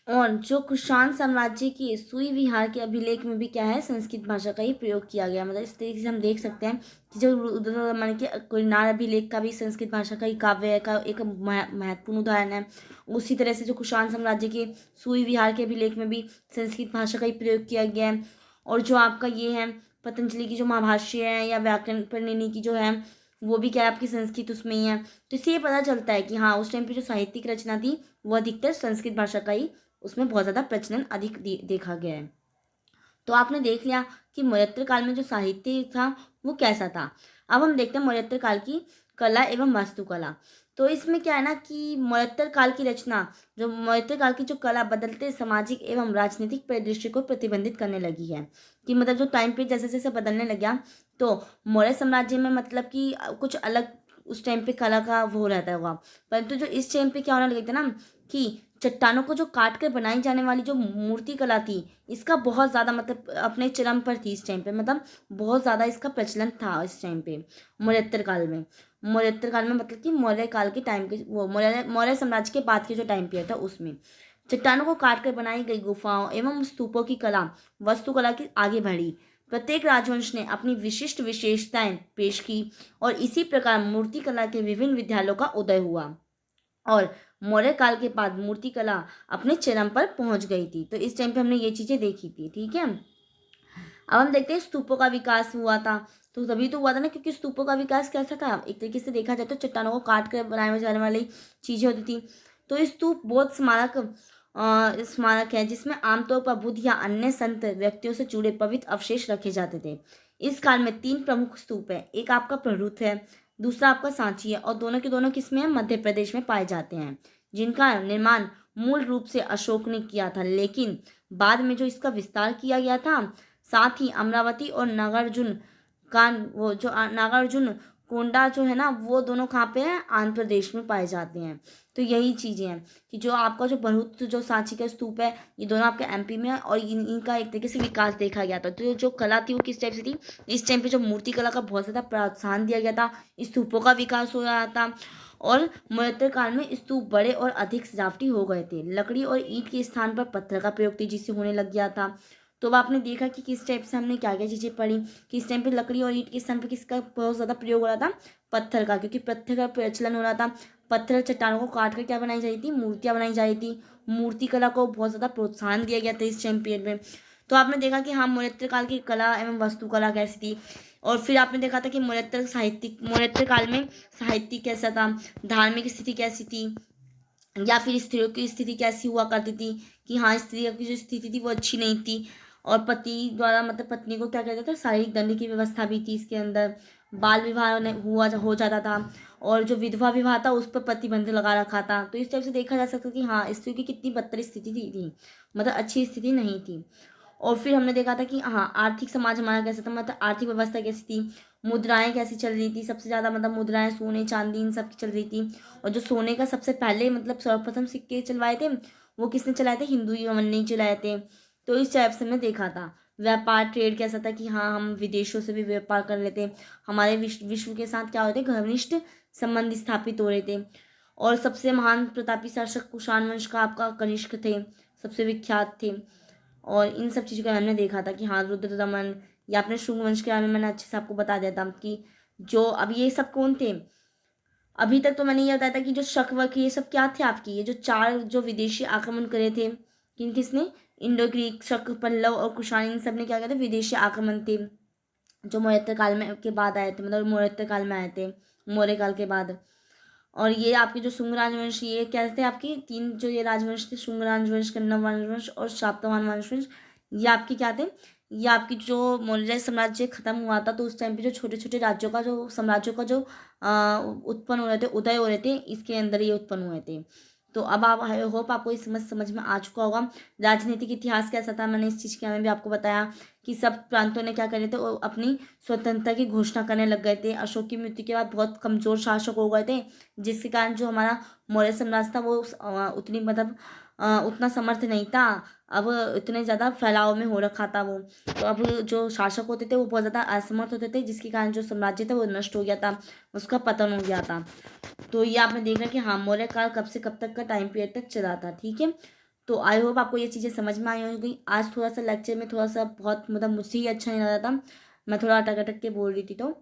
और जो कुषाण साम्राज्य की सुई विहार के अभिलेख में भी क्या है, संस्कृत भाषा का ही प्रयोग किया गया। मतलब इस तरीके से हम देख सकते हैं कि जो रुद्र दमन के गिरनार अभिलेख का भी संस्कृत भाषा का ही काव्य का एक महत्वपूर्ण उदाहरण है। उसी तरह से जो कुषाण साम्राज्य के सुई विहार के अभिलेख में भी संस्कृत भाषा का ही प्रयोग किया गया है। और जो आपका ये है पतंजलि की जो महाभाष्य है या व्याकरण पाणिनि की जो है, वो भी क्या है आपकी संस्कृत उसमें ही है। तो इससे ये पता चलता है कि हाँ, उस टाइम पे जो साहित्यिक रचना थी वो अधिकतर संस्कृत भाषा का ही उसमें बहुत ज़्यादा प्रचलन अधिक देखा गया है। तो आपने देख लिया कि मौर्योत्तर काल में जो साहित्य था वो कैसा था। अब हम देखते हैं मौर्योत्तर काल की कला एवं वास्तुकला। तो इसमें क्या है ना कि मौर्योत्तर काल की रचना, जो मौर्योत्तर काल की जो कला बदलते सामाजिक एवं राजनीतिक परिदृश्य को प्रतिबंधित करने लगी है। कि मतलब जो टाइम पे जैसे जैसे बदलने लग गया, तो मौर्य साम्राज्य में मतलब कि कुछ अलग उस टाइम पे कला का वो रहता होगा। परंतु जो इस टाइम पे क्या होने लगे थे ना कि चट्टानों को जो काट कर बनाई जाने वाली जो मूर्ति कला थी, इसका बहुत ज़्यादा मतलब अपने चरम पर थी इस टाइम पे। मतलब बहुत ज़्यादा इसका प्रचलन था इस टाइम पे मौर्योत्तर काल में। मौर्योत्तर काल में मतलब कि मौर्य काल के टाइम के वो मौर्य साम्राज्य के बाद के जो टाइम पीरियड था उसमें चट्टानों को काट कर बनाई गई गुफाओं एवं स्तूपों की कला वास्तुकला की आगे बढ़ी। प्रत्येक राजवंश ने अपनी विशिष्ट विशेषताएं पेश की और इसी प्रकार मूर्ति कला के विभिन्न विद्यालयों का उदय हुआ। और मौर्य काल के बाद मूर्ति कला अपने चरम पर पहुंच गई थी। तो इस टाइम पे हमने ये चीजें देखी थी। ठीक है, अब हम देखते हैं स्तूपों का विकास हुआ था। तो तभी तो हुआ था ना, क्योंकि स्तूपों का विकास कैसा था, एक तरीके से देखा जाए तो चट्टानों को काट कर बनाए जाने वाली चीजें होती थी। तो स्तूप बौद्ध स्मारक है जिसमें आमतौर पर बुद्ध या अन्य संत व्यक्तियों से जुड़े पवित्र अवशेष रखे जाते थे। इस काल में 3 प्रमुख स्तूप है। एक आपका प्ररुत है, दूसरा आपका सांची है, और दोनों के दोनों किसमें है, मध्य प्रदेश में पाए जाते हैं। जिनका निर्माण मूल रूप से अशोक ने किया था, लेकिन बाद में जो इसका विस्तार किया गया था, साथ ही अमरावती और नागार्जुन वो जो नागार्जुन कोंडा जो है ना, वो दोनों कहाँ पे हैं, आंध्र प्रदेश में पाए जाते हैं। तो यही चीज़ें हैं कि जो आपका जो भरूच जो सांची का स्तूप है, ये दोनों आपके एमपी में है, और इनका एक तरीके से विकास देखा गया था। तो जो कला थी वो किस टाइप से थी, इस टाइम पे जो मूर्ति कला का बहुत ज़्यादा प्रोत्साहन दिया गया था, स्तूपों का विकास हो रहा था, और मौर्योत्तर काल में स्तूप बड़े और अधिक सजावटी हो गए थे। लकड़ी और ईंट के स्थान पर पत्थर का प्रयोग तेजी से होने लग गया था। तो अब आपने देखा कि किस टाइप से हमने क्या क्या चीज़ें पढ़ी कि इस टाइम पे लकड़ी और ईंट के स्थान पे किसका बहुत ज़्यादा प्रयोग हो रहा था, पत्थर का, क्योंकि पत्थर का प्रचलन हो रहा था। पत्थर चट्टानों को काट कर क्या बनाई जा रही थी, मूर्तियाँ बनाई जा रही थी। मूर्ति कला को बहुत ज़्यादा प्रोत्साहन दिया गया था इस टाइम पीरियड में। तो आपने देखा कि हाँ मौर्योत्तर काल की कला एवं वास्तुकला कैसी थी। और फिर आपने देखा था कि मौर्योत्तर काल में साहित्यिक कैसा था, धार्मिक स्थिति कैसी थी, या फिर स्त्रियों की स्थिति कैसी हुआ करती थी कि हाँ स्त्रियों की जो स्थिति थी वो अच्छी नहीं थी। और पति द्वारा मतलब पत्नी को क्या कहते थे, शारीरिक दंड की व्यवस्था भी थी इसके अंदर। बाल विवाह हो जाता था। और जो विधवा विवाह था उस पर प्रतिबंध लगा रखा था। तो इस टाइप से देखा जा सकता कि हाँ स्त्रियों की कितनी बदतर स्थिति थी, मतलब अच्छी स्थिति नहीं थी। और फिर हमने देखा था कि हाँ आर्थिक समाज हमारा कैसा था, मतलब आर्थिक व्यवस्था कैसी थी, मुद्राएं कैसी चल रही थी। सबसे ज़्यादा मतलब मुद्राएं सोने चांदी इन सब की चल रही थी। और जो सोने का सबसे पहले मतलब सर्वप्रथम सिक्के चलवाए थे वो किसने चलाए थे, हिंदू यवन ने चलाए थे। तो इस टाइप से हमने देखा था। व्यापार ट्रेड कैसा था कि हाँ हम विदेशों से भी व्यापार कर लेते, हमारे विश्व के साथ क्या होते घनिष्ठ संबंध स्थापित हो रहे थे। और सबसे महान प्रतापी शासक कुषाण वंश का आपका कनिष्क थे, सबसे विख्यात थे। और इन सब चीज़ों का हमने देखा था कि हाँ रुद्र दमन, या अपने शुंग वंश के बारे में मैंने अच्छे से आपको बता दिया था कि जो अब ये सब कौन थे। अभी तक तो मैंने ये बताया था कि जो शक वक ये सब क्या थे आपकी, ये जो चार जो विदेशी आक्रमण करे थे किसने, इंडो ग्रीक, शक, पल्लव और कुषाण, इन सब ने क्या किया था, विदेशी आक्रमण थे जो मौर्योत्तर काल में के बाद आए थे, मतलब मौर्योत्तर काल में आए थे, मौर्य काल के बाद। और ये आपके जो शुंग राजवंश, ये क्या थे आपकी तीन जो ये राजवंश थे, शुंग राजवंश, कन्नव राजवंश और शातवाहन राजवंश, ये आपके क्या थे, ये आपकी जो मौर्य साम्राज्य खत्म हुआ था तो उस टाइम पे जो छोटे छोटे राज्यों का जो साम्राज्यों का जो उत्पन्न हो रहे थे, उदय हो रहे थे, इसके अंदर ये उत्पन्न हुए थे। तो अब आप आई होप आपको ये समझ में आ चुका होगा। राजनीतिक इतिहास कैसा था मैंने इस चीज़ के बारे में भी आपको बताया कि सब प्रांतों ने क्या करे थे, वो अपनी स्वतंत्रता की घोषणा करने लग गए थे। अशोक की मृत्यु के बाद बहुत कमजोर शासक हो गए थे, जिसके कारण जो हमारा मौर्य साम्राज्य था वो उतनी मतलब उतना समर्थ नहीं था। अब इतने ज़्यादा फैलाव में हो रखा था वो। तो अब जो शासक होते थे वो बहुत ज़्यादा असमर्थ होते थे, जिसके कारण जो साम्राज्य था वो नष्ट हो गया था, उसका पतन हो गया था। तो ये आपने देखा कि हाँ मौर्य काल कब से कब तक का टाइम पीरियड तक चला था। ठीक है, तो आई होप आपको ये चीज़ें समझ में आई होगी। आज थोड़ा सा लेक्चर में थोड़ा सा बहुत मतलब मुझसे ही अच्छा नहीं लग रहा था, मैं थोड़ा अटक अटक के बोल रही थी, तो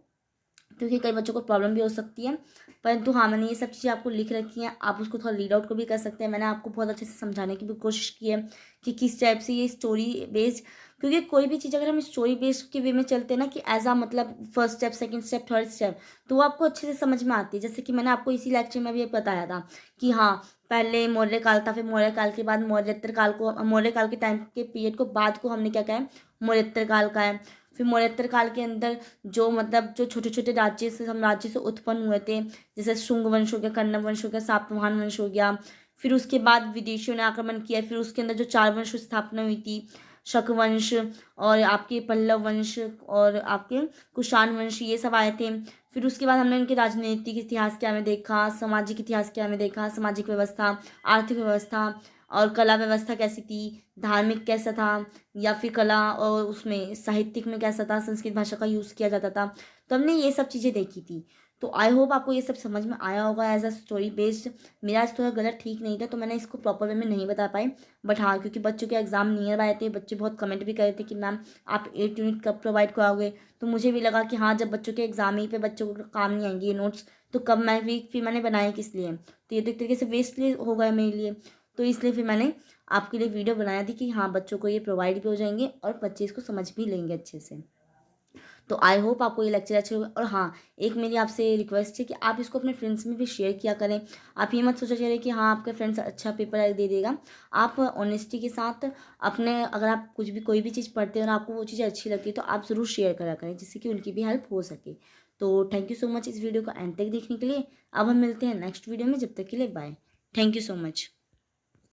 क्योंकि कई बच्चों को प्रॉब्लम भी हो सकती है। परंतु हाँ मैंने ये सब चीज़ें आपको लिख रखी हैं, आप उसको थोड़ा रीड आउट को भी कर सकते हैं। मैंने आपको बहुत अच्छे से समझाने की भी कोशिश की है कि किस टाइप से ये स्टोरी बेस्ड, क्योंकि कोई भी चीज़ अगर हम स्टोरी बेस्ड के वे में चलते हैं ना कि एज आ मतलब first step second step third step, तो वो आपको अच्छे से समझ में आती है। जैसे कि मैंने आपको इसी लेक्चर में भी बताया था कि हाँ पहले मौर्य काल था, फिर मौर्य काल के बाद मौर्योत्तर काल को, मौर्य काल के टाइम के पीरियड को बाद को हमने क्या कहा है, मौर्योत्तर काल का है। फिर मौर्योत्तर काल के अंदर जो मतलब जो छोटे छोटे राज्य से साम्राज्य से उत्पन्न हुए थे, जैसे शुंग वंश हो गया, कन्नव वंश हो गया, सातवाहन वंश हो गया। फिर उसके बाद विदेशियों ने आक्रमण किया, फिर उसके अंदर जो चार वंश की स्थापना हुई थी, शक वंश और आपके पल्लव वंश और आपके कुषाण वंश, ये सब आए थे। फिर उसके बाद हमने उनके राजनीतिक इतिहास क्या में देखा, सामाजिक इतिहास क्या में देखा, सामाजिक व्यवस्था, आर्थिक व्यवस्था और कला व्यवस्था कैसी थी, धार्मिक कैसा था, या फिर कला और उसमें साहित्यिक में कैसा था, संस्कृत भाषा का यूज़ किया जाता था। तो हमने ये सब चीज़ें देखी थी। तो आई होप आपको ये सब समझ में आया होगा एज अ स्टोरी बेस्ड। मेरा आज थोड़ा गलत ठीक नहीं था तो मैंने इसको प्रॉपर वे में नहीं बता पाई। बट हाँ क्योंकि बच्चों के एग्जाम नियर आए थे, बच्चे बहुत कमेंट भी कर रहे थे कि मैम आप 8 यूनिट कब प्रोवाइड कराओगे। तो मुझे भी लगा कि हाँ जब बच्चों के एग्जाम ही पे बच्चों को काम नहीं आएंगे ये नोट्स, तो कब मैं भी फिर मैंने बनाए किस लिए। तो ये तो एक तरीके से वेस्ट हो गया मेरे लिए। तो इसलिए फिर मैंने आपके लिए वीडियो बनाया थी कि हाँ बच्चों को ये प्रोवाइड भी हो जाएंगे और बच्चे इसको समझ भी लेंगे अच्छे से। तो आई होप आपको ये लेक्चर अच्छे होगा। और हाँ एक मेरी आपसे रिक्वेस्ट है कि आप इसको अपने फ्रेंड्स में भी शेयर किया करें। आप ये मत सोचा चले कि हाँ आपके फ्रेंड्स अच्छा पेपर दे देगा। आप ऑनेस्टी के साथ अपने अगर आप कुछ भी कोई भी चीज़ पढ़ते हैं और आपको वो चीज़ अच्छी लगती है तो आप ज़रूर शेयर करा करें, जिससे कि उनकी भी हेल्प हो सके। तो थैंक यू सो मच इस वीडियो को एंड तक देखने के लिए। अब हम मिलते हैं नेक्स्ट वीडियो में, जब तक के लिए bye. Thank you so much.